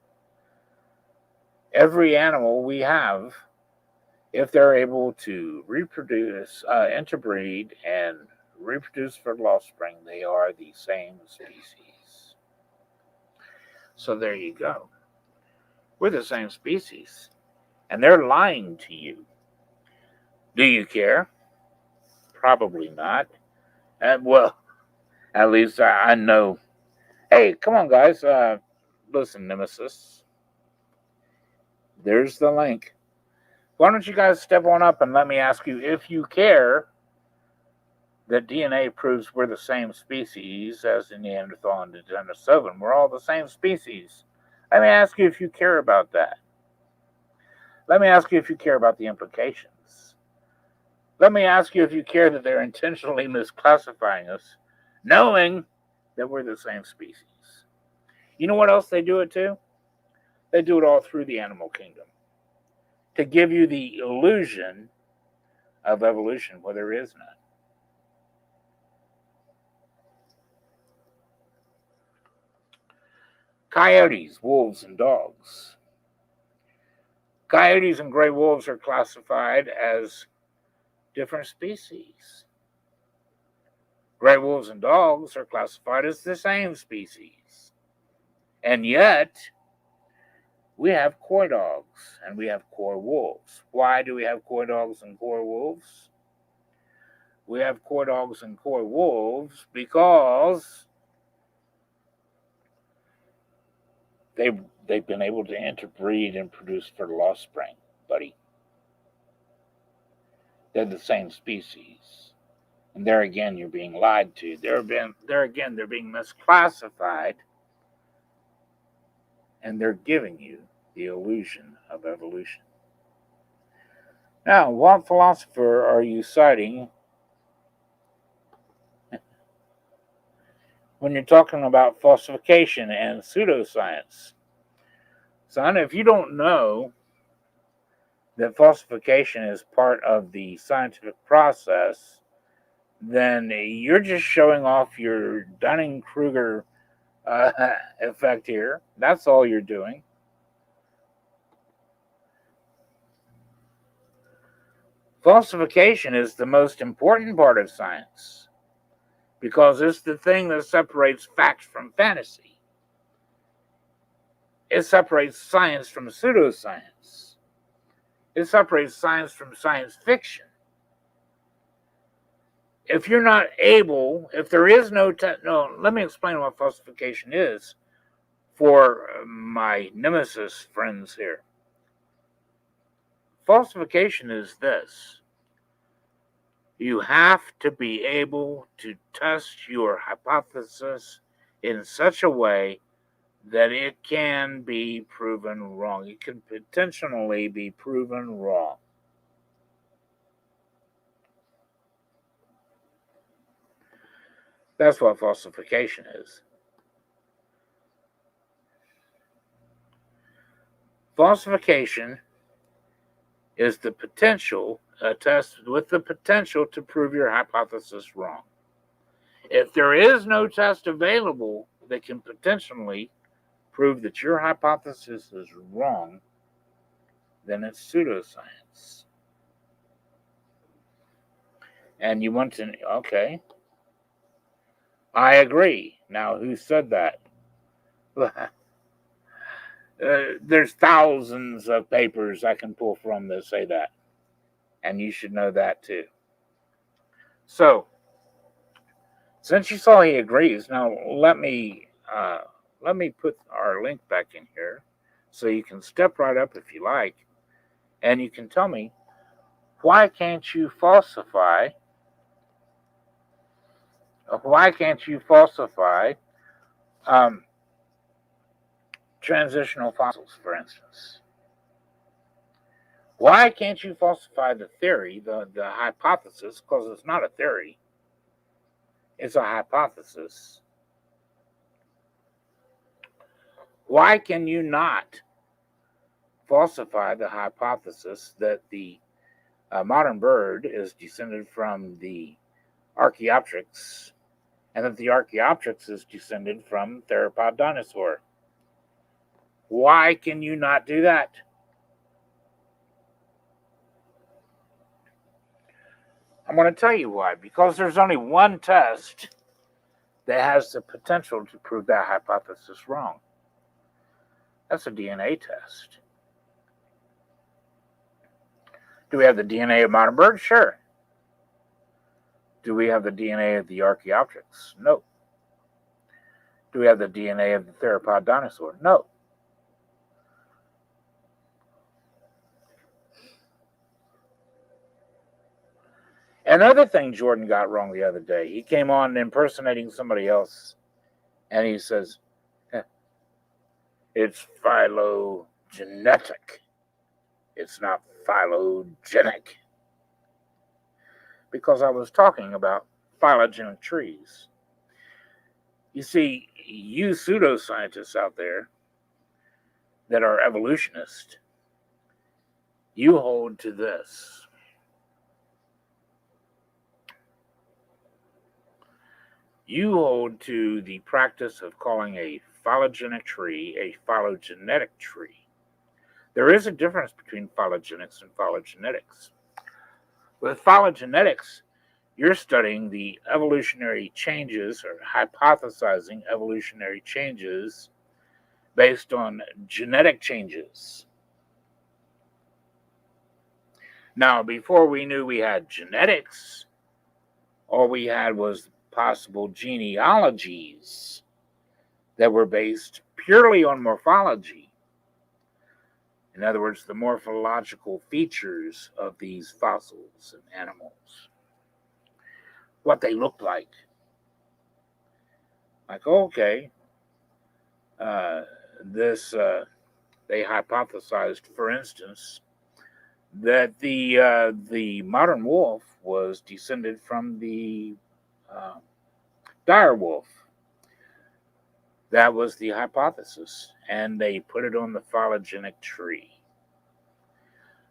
every animal we have. If they're able to reproduce, interbreed, and reproduce fertile offspring, they are the same species. So there you go. We're the same species. And they're lying to you. Do you care? probably not. And well, at least I know. Hey, come on, guys. Listen, Nemesis. There's the link. Why don't you guys step on up and let me ask you if you care that DNA proves we're the same species as the Neanderthal and the Denisovan. We're all the same species. Let me ask you if you care about that. Let me ask you if you care about the implications. Let me ask you if you care that they're intentionally misclassifying us, knowing that we're the same species. You know what else they do it to? They do it all through the animal kingdom to give you the illusion of evolution where there is none. Coyotes, wolves, and dogs. Coyotes and gray wolves are classified as different species. Gray wolves and dogs are classified as the same species. And yet, we have coy dogs and we have coy wolves. Why do we have coy dogs and coy wolves? We have coy dogs and coy wolves because they've been able to interbreed and produce fertile offspring, buddy. They're the same species. And there again, you're being lied to. They're being misclassified, and they're giving you the illusion of evolution. Now, what philosopher are you citing when you're talking about falsification and pseudoscience? Son, if you don't know that falsification is part of the scientific process, then you're just showing off your Dunning-Kruger effect here. That's all you're doing. Falsification is the most important part of science because it's the thing that separates fact from fantasy. It separates science from pseudoscience. It separates science from science fiction. If you're not able, if there is no, let me explain what falsification is for my Nemesis friends here. Falsification is this. You have to be able to test your hypothesis in such a way that it can be proven wrong. It can potentially be proven wrong. That's what falsification is. Falsification is the potential, a test with the potential to prove your hypothesis wrong. If there is no test available that can potentially prove that your hypothesis is wrong, then it's pseudoscience. And you want to, okay, I agree. Now, who said that? There's thousands of papers I can pull from that say that. And you should know that too. So, since you saw he agrees, now let me put our link back in here so you can step right up if you like, and you can tell me, why can't you falsify transitional fossils, for instance? Why can't you falsify the theory, the hypothesis, because it's not a theory, it's a hypothesis? Why can you not falsify the hypothesis that the modern bird is descended from the Archaeopteryx, and that the Archaeopteryx is descended from theropod dinosaur? Why can you not do that? I'm going to tell you why. Because there's only one test that has the potential to prove that hypothesis wrong. That's a DNA test. Do we have the DNA of modern birds? Sure. Do we have the DNA of the Archaeopteryx? No. Do we have the DNA of the theropod dinosaur? No. Another thing Jordan got wrong the other day, he came on impersonating somebody else, and he says, it's phylogenetic. It's not phylogenic. Because I was talking about phylogenetic trees. You see, you pseudoscientists out there that are evolutionists, you hold to this. You hold to the practice of calling a phylogenetic tree a phylogenetic tree. There is a difference between phylogenics and phylogenetics. With phylogenetics, you're studying the evolutionary changes or hypothesizing evolutionary changes based on genetic changes. Now, before we knew we had genetics, all we had was possible genealogies that were based purely on morphology. In other words, the morphological features of these fossils and animals, what they look like. Like, okay, they hypothesized, for instance, that the modern wolf was descended from the dire wolf. That was the hypothesis, and they put it on the phylogenetic tree.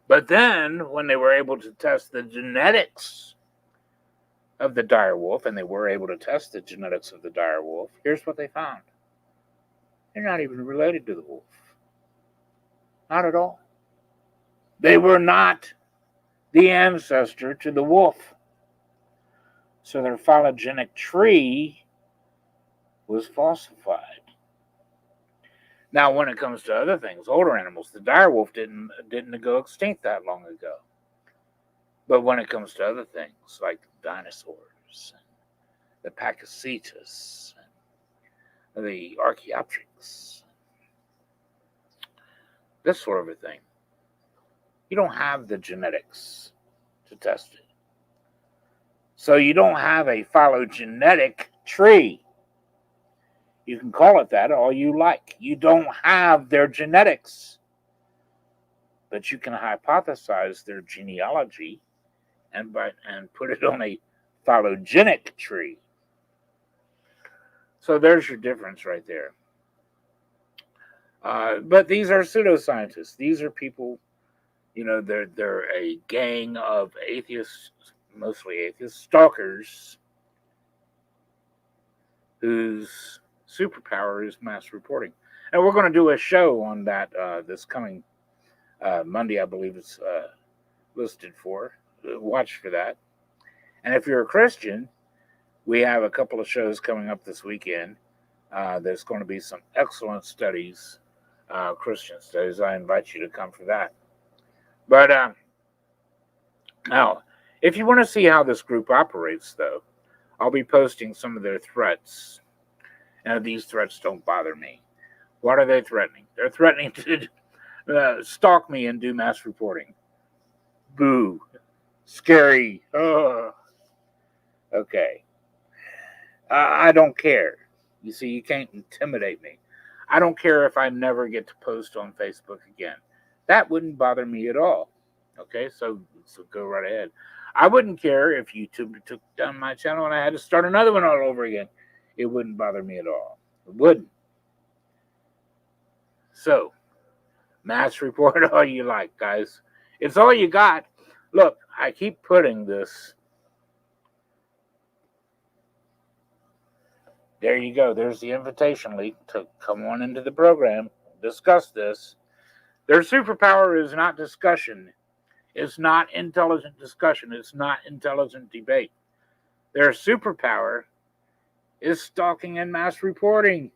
But then, when they were able to test the genetics of the dire wolf, and they were able to test the genetics of the dire wolf, here's what they found. They're not even related to the wolf. Not at all. They were not the ancestor to the wolf. So their phylogenetic tree was falsified. Now, when it comes to other things, older animals, the dire wolf didn't go extinct that long ago. But when it comes to other things like dinosaurs, the Pakicetus, and the Archaeopteryx, this sort of a thing, you don't have the genetics to test it. So you don't have a phylogenetic tree. You can call it that all you like. You don't have their genetics. But you can hypothesize their genealogy and put it on a phylogenetic tree. So there's your difference right there. But these are pseudoscientists. These are people, they're a gang of atheists, mostly atheists, stalkers, whose superpower is mass reporting. And we're going to do a show on that this coming Monday, I believe it's listed for. Watch for that. And if you're a Christian, we have a couple of shows coming up this weekend. There's going to be some excellent studies, Christian studies. I invite you to come for that. But now, if you want to see how this group operates, though, I'll be posting some of their threats. And these threats don't bother me. What are they threatening? They're threatening to stalk me and do mass reporting. Boo. Scary. Oh. Okay. I don't care. You see, you can't intimidate me. I don't care if I never get to post on Facebook again. That wouldn't bother me at all. Okay, so go right ahead. I wouldn't care if YouTube took down my channel and I had to start another one all over again. It wouldn't bother me at all. It wouldn't. So, mass report all you like, guys. It's all you got. Look, I keep putting this. There you go. There's the invitation link to come on into the program, discuss this. Their superpower is not discussion. It's not intelligent discussion. It's not intelligent debate. Their superpower is stalking and mass reporting.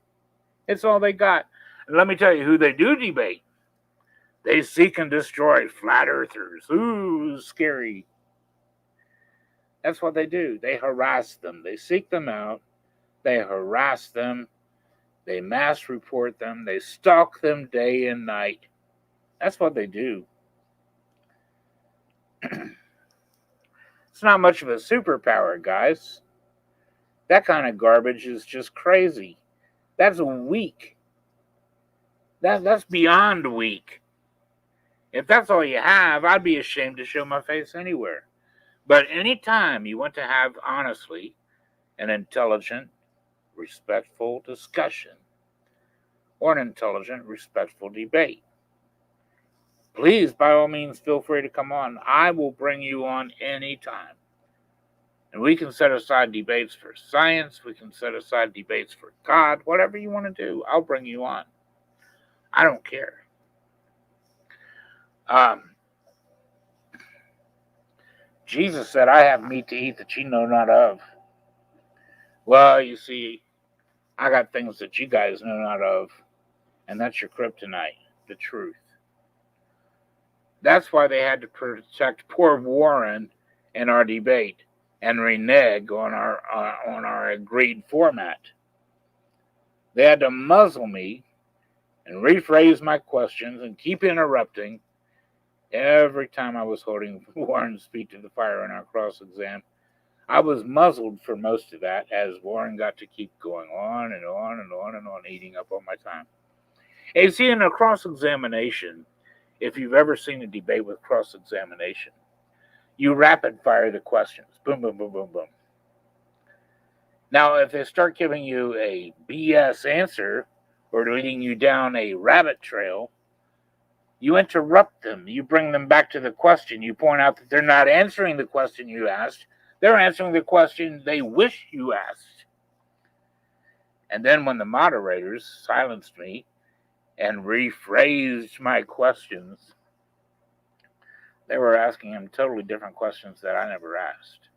It's all they got. And let me tell you who they do debate. They seek and destroy flat earthers. Ooh, scary. That's what they do. They harass them. They seek them out. They harass them. They mass report them. They stalk them day and night. That's what they do. It's not much of a superpower, guys. That kind of garbage is just crazy. That's weak. That's beyond weak. If that's all you have, I'd be ashamed to show my face anywhere. But anytime you want to have, honestly, an intelligent, respectful discussion or an intelligent, respectful debate, please, by all means, feel free to come on. I will bring you on anytime. And we can set aside debates for science. We can set aside debates for God. Whatever you want to do, I'll bring you on. I don't care. Jesus said, I have meat to eat that you know not of. Well, you see, I got things that you guys know not of, and that's your kryptonite, the truth. That's why they had to protect poor Warren in our debate and renege on our agreed format. They had to muzzle me and rephrase my questions and keep interrupting every time I was holding Warren's feet to the fire in our cross-exam. I was muzzled for most of that as Warren got to keep going on and on and on and on, eating up all my time. And you see, in a cross-examination, if you've ever seen a debate with cross-examination, you rapid-fire the questions. Boom, boom, boom, boom, boom. Now, if they start giving you a BS answer or leading you down a rabbit trail, you interrupt them. You bring them back to the question. You point out that they're not answering the question you asked. They're answering the question they wish you asked. And then when the moderators silenced me and rephrased my questions, they were asking him totally different questions that I never asked.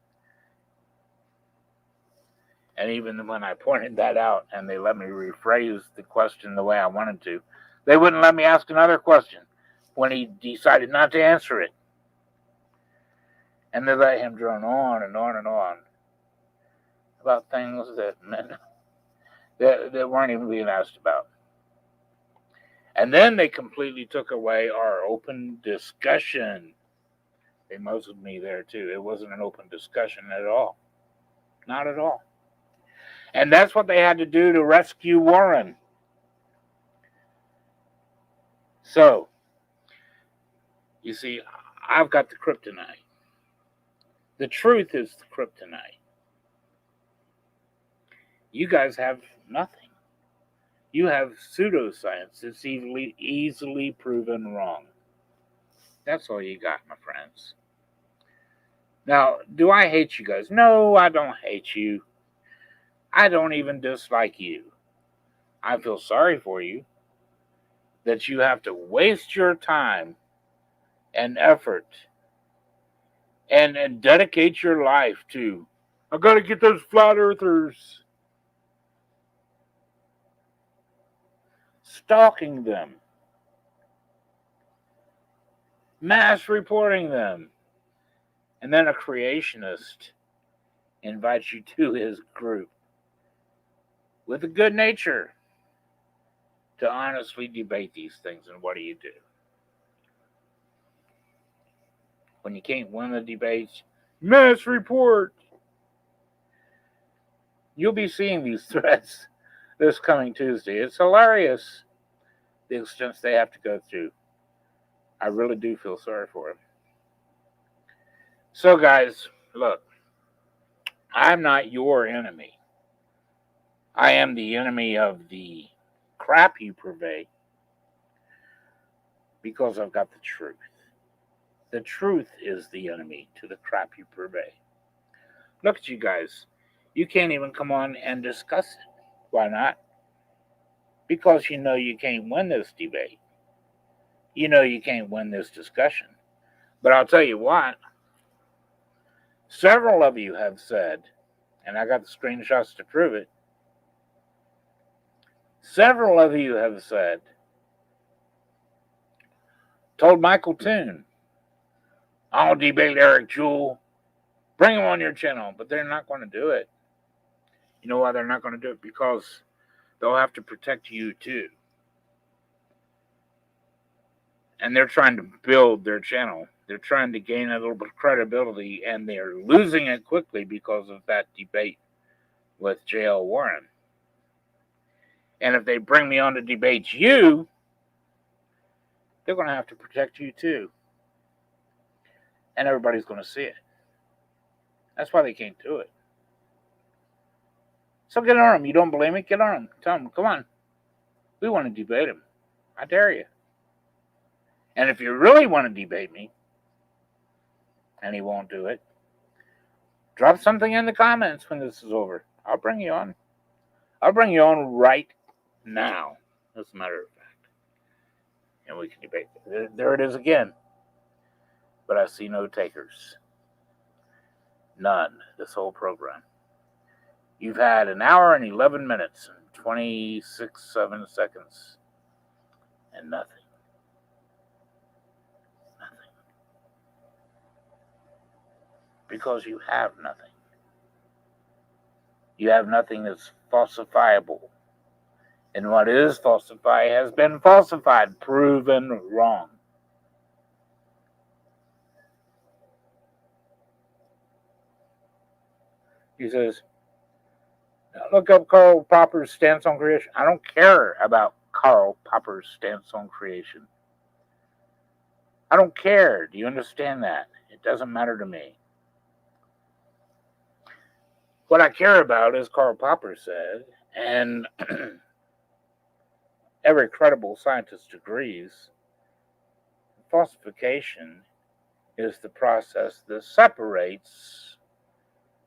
And even when I pointed that out and they let me rephrase the question the way I wanted to, they wouldn't let me ask another question when he decided not to answer it. And they let him drone on and on and on about things that weren't even being asked about. And then they completely took away our open discussion. They muzzled me there too. It wasn't an open discussion at all. Not at all. And that's what they had to do to rescue Warren. So, you see, I've got the kryptonite. The truth is the kryptonite. You guys have nothing. You have pseudoscience that's easily proven wrong. That's all you got, my friends. Now, do I hate you guys? No, I don't hate you. I don't even dislike you. I feel sorry for you that you have to waste your time and effort and dedicate your life to, I gotta get those flat earthers. Stalking them. Mass reporting them. And then a creationist invites you to his group with a good nature to honestly debate these things. And what do? When you can't win the debates, mass report. You'll be seeing these threats this coming Tuesday. It's hilarious, the extents they have to go through. I really do feel sorry for them. So, guys, look, I'm not your enemy. I am the enemy of the crap you purvey because I've got the truth. The truth is the enemy to the crap you purvey. Look at you guys. You can't even come on and discuss it. Why not? Because you know you can't win this debate. You know you can't win this discussion. But I'll tell you what, several of you have said, and I got the screenshots to prove it, several of you have said, told Michael TOON, I'll debate Eric Jewell Bring them on your channel, but they're not going to do it. You know why they're not going to do it? Because they'll have to protect you too. And they're trying to build their channel. They're trying to gain a little bit of credibility, and they're losing it quickly because of that debate with J.L. Warren. And if they bring me on to debate you, they're going to have to protect you too. And everybody's going to see it. That's why they can't do it. So get on them. You don't believe me? Get on them. Tell them, come on. We want to debate him. I dare you. And if you really want to debate me, and he won't do it, drop something in the comments when this is over. I'll bring you on. I'll bring you on right now, as a matter of fact. And we can debate. There it is again. But I see no takers. None. This whole program. You've had an hour and 11 minutes and 7 seconds. And nothing. Nothing. Because you have nothing. You have nothing that's falsifiable. And what is falsified has been falsified, proven wrong. He says, look up Karl Popper's stance on creation. I don't care about Karl Popper's stance on creation. I don't care. Do you understand that? It doesn't matter to me. What I care about is Karl Popper said, and every credible scientist agrees, falsification is the process that separates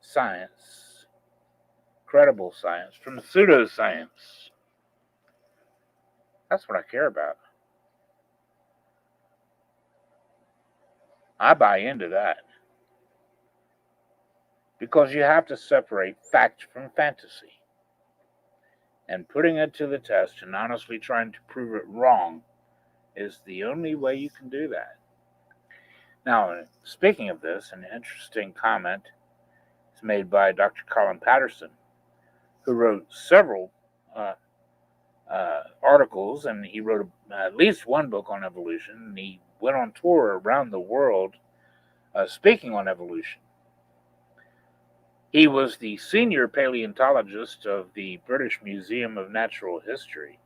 science, credible science, from pseudoscience. That's what I care about. I buy into that. Because you have to separate fact from fantasy. And putting it to the test and honestly trying to prove it wrong is the only way you can do that. Now, speaking of this, an interesting comment is made by Dr. Colin Patterson, who wrote several articles, and he wrote at least one book on evolution, and he went on tour around the world speaking on evolution. He was the senior paleontologist of the British Museum of Natural History.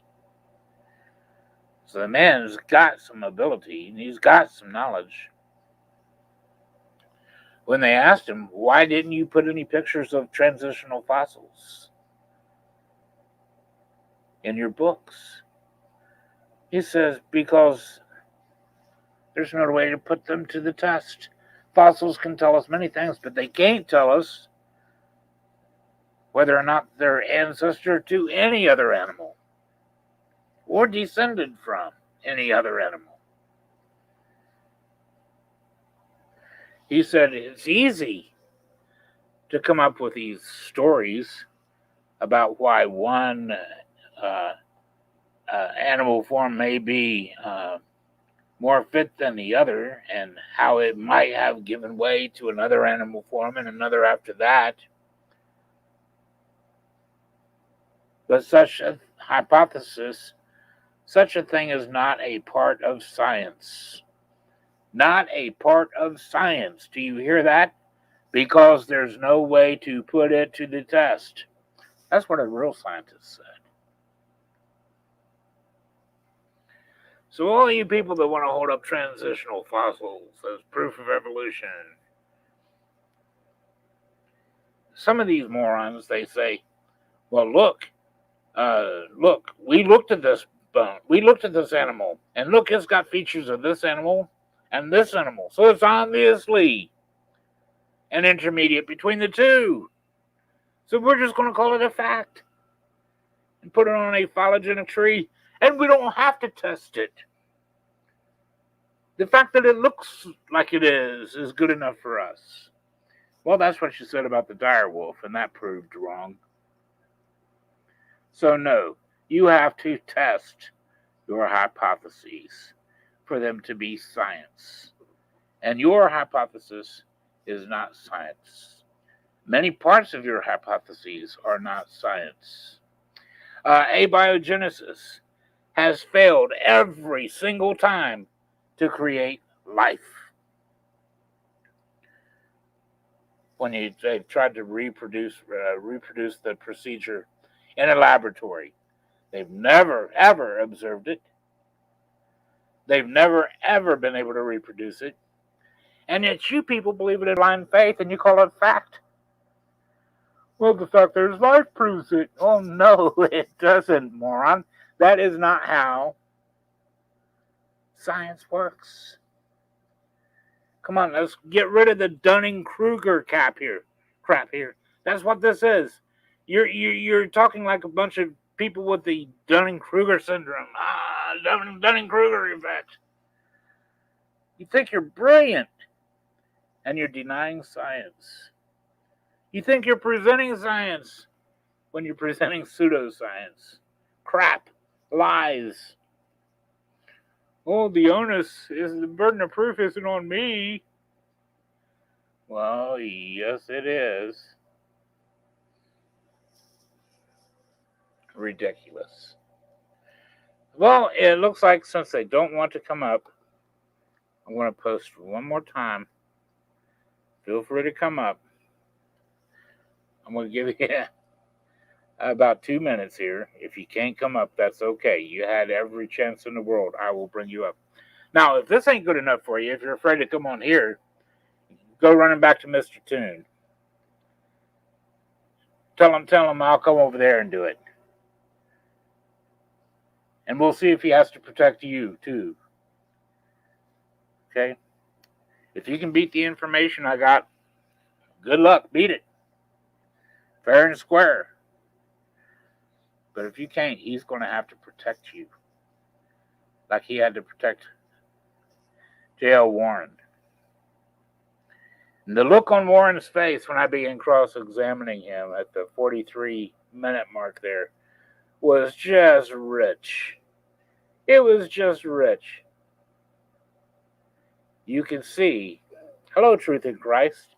So the man's got some ability, and he's got some knowledge. When they asked him, why didn't you put any pictures of transitional fossils in your books? He says, because there's no way to put them to the test. Fossils can tell us many things, but they can't tell us whether or not they're ancestor to any other animal or descended from any other animal. He said it's easy to come up with these stories about why one animal form may be more fit than the other, and how it might have given way to another animal form and another after that. But such a hypothesis, such a thing is not a part of science. Not a part of science. Do you hear that? Because there's no way to put it to the test. That's what a real scientist said. So all you people that want to hold up transitional fossils as proof of evolution, some of these morons, they say, well, look, we looked at this bone, we looked at this animal, and look, it's got features of this animal and this animal. So it's obviously an intermediate between the two. So we're just going to call it a fact and put it on a phylogenetic tree, and we don't have to test it. The fact that it looks like it is good enough for us. Well, that's what she said about the dire wolf, and that proved wrong. So no, you have to test your hypotheses for them to be science. And your hypothesis is not science. Many parts of your hypotheses are not science. Abiogenesis has failed every single time to create life. When they've tried to reproduce the procedure in a laboratory, they've never ever observed it. They've never ever been able to reproduce it, and yet you people believe it in blind faith, and you call it fact. Well, the fact there's life proves it. Oh no, it doesn't, moron. That is not how science works. Come on, let's get rid of the Dunning-Kruger crap here. That's what this is. You're talking like a bunch of people with the Dunning-Kruger syndrome. Dunning-Kruger effect. You think you're brilliant, and you're denying science. You think you're presenting science when you're presenting pseudoscience. Crap. Lies. Oh, the burden of proof isn't on me. Well, yes, it is. Ridiculous. Well, it looks like since they don't want to come up, I'm going to post one more time. Feel free to come up. I'm going to give you about 2 minutes here. If you can't come up, that's okay. You had every chance in the world. I will bring you up. Now, if this ain't good enough for you, if you're afraid to come on here, go running back to Mr. TOON. Tell him I'll come over there and do it. And we'll see if he has to protect you, too. Okay? If you can beat the information I got, good luck. Beat it. Fair and square. But if you can't, he's going to have to protect you. Like he had to protect J.L. Warren. And the look on Warren's face when I began cross-examining him at the 43-minute mark there was just rich. It was just rich. You can see. Hello, Truth in Christ.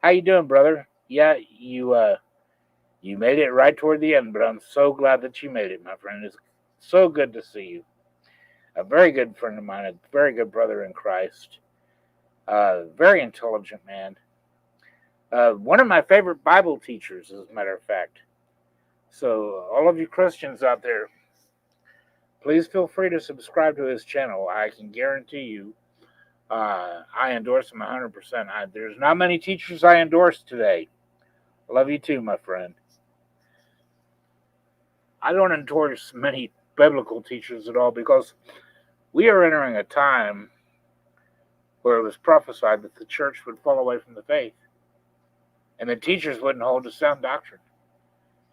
How you doing, brother? Yeah, you made it right toward the end, but I'm so glad that you made it, my friend. It's so good to see you. A very good friend of mine, a very good brother in Christ. Very intelligent man. One of my favorite Bible teachers, as a matter of fact. So, all of you Christians out there, please feel free to subscribe to his channel. I can guarantee you, I endorse him 100%. There's not many teachers I endorse today. I love you too, my friend. I don't endorse many biblical teachers at all because we are entering a time where it was prophesied that the church would fall away from the faith and the teachers wouldn't hold to sound doctrine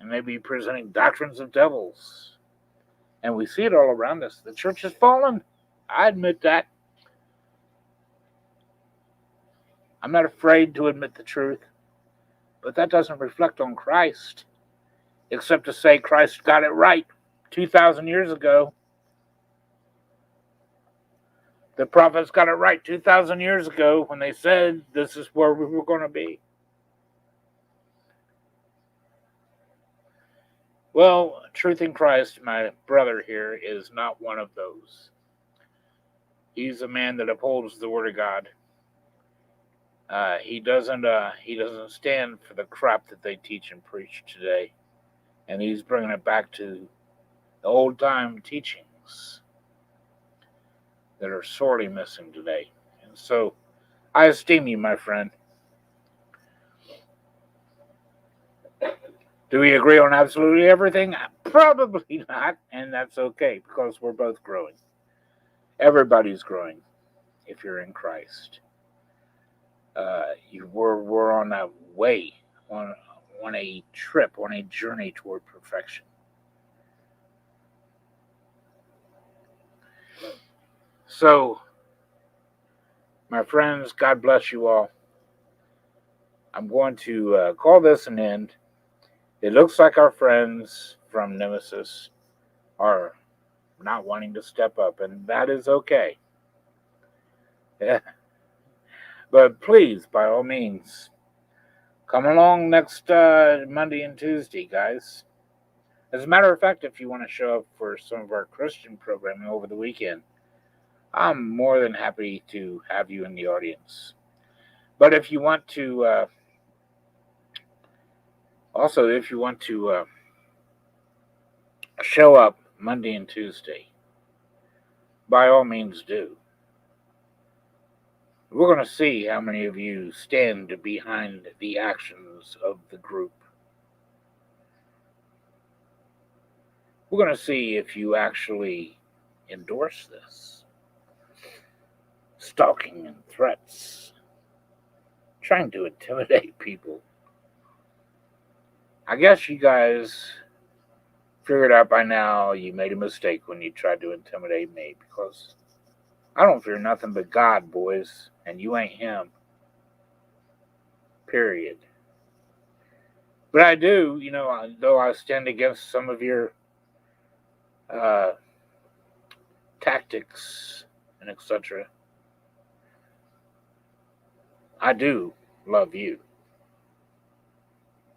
and they'd be presenting doctrines of devils. And we see it all around us. The church has fallen. I admit that. I'm not afraid to admit the truth, but that doesn't reflect on Christ, except to say Christ got it right 2,000 years ago. The prophets got it right 2,000 years ago when they said this is where we were going to be. Well, Truth in Christ, my brother here, is not one of those. He's a man that upholds the Word of God. He doesn't stand for the crap that they teach and preach today, and he's bringing it back to the old time teachings that are sorely missing today. And so, I esteem you, my friend. Do we agree on absolutely everything? Probably not, and that's okay because we're both growing. Everybody's growing if you're in Christ. We're on a way, on a trip, on a journey toward perfection. So, my friends, God bless you all. I'm going to call this an end. It looks like our friends from Nemesis are not wanting to step up, and that is okay. Yeah. But please, by all means, come along next Monday and Tuesday, guys. As a matter of fact, if you want to show up for some of our Christian programming over the weekend, I'm more than happy to have you in the audience. But if you want to, if you want to show up Monday and Tuesday, by all means do. We're going to see how many of you stand behind the actions of the group. We're going to see if you actually endorse this. Stalking and threats. Trying to intimidate people. I guess you guys figured out by now you made a mistake when you tried to intimidate me, because I don't fear nothing but God, boys, and you ain't him. Period. But I do, though I stand against some of your uh, tactics and etc., I do love you.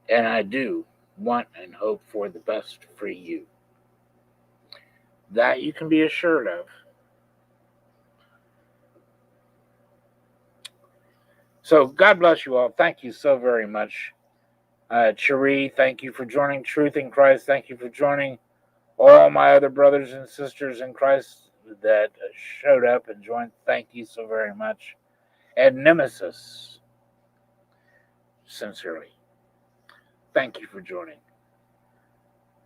And I do want and hope for the best for you. That you can be assured of. So God bless you all. Thank you so very much. Cherie, thank you for joining. Truth in Christ, thank you for joining. All my other brothers and sisters in Christ that showed up and joined, thank you so very much. And Nemesis, sincerely, thank you for joining.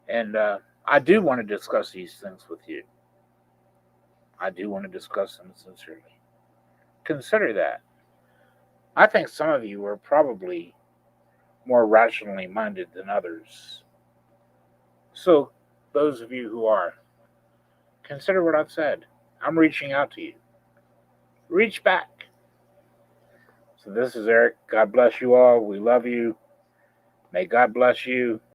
And I do want to discuss these things with you. I do want to discuss them sincerely. Consider that. I think some of you are probably more rationally minded than others. So, those of you who are, consider what I've said. I'm reaching out to you. Reach back. So, this is Eric. God bless you all. We love you. May God bless you.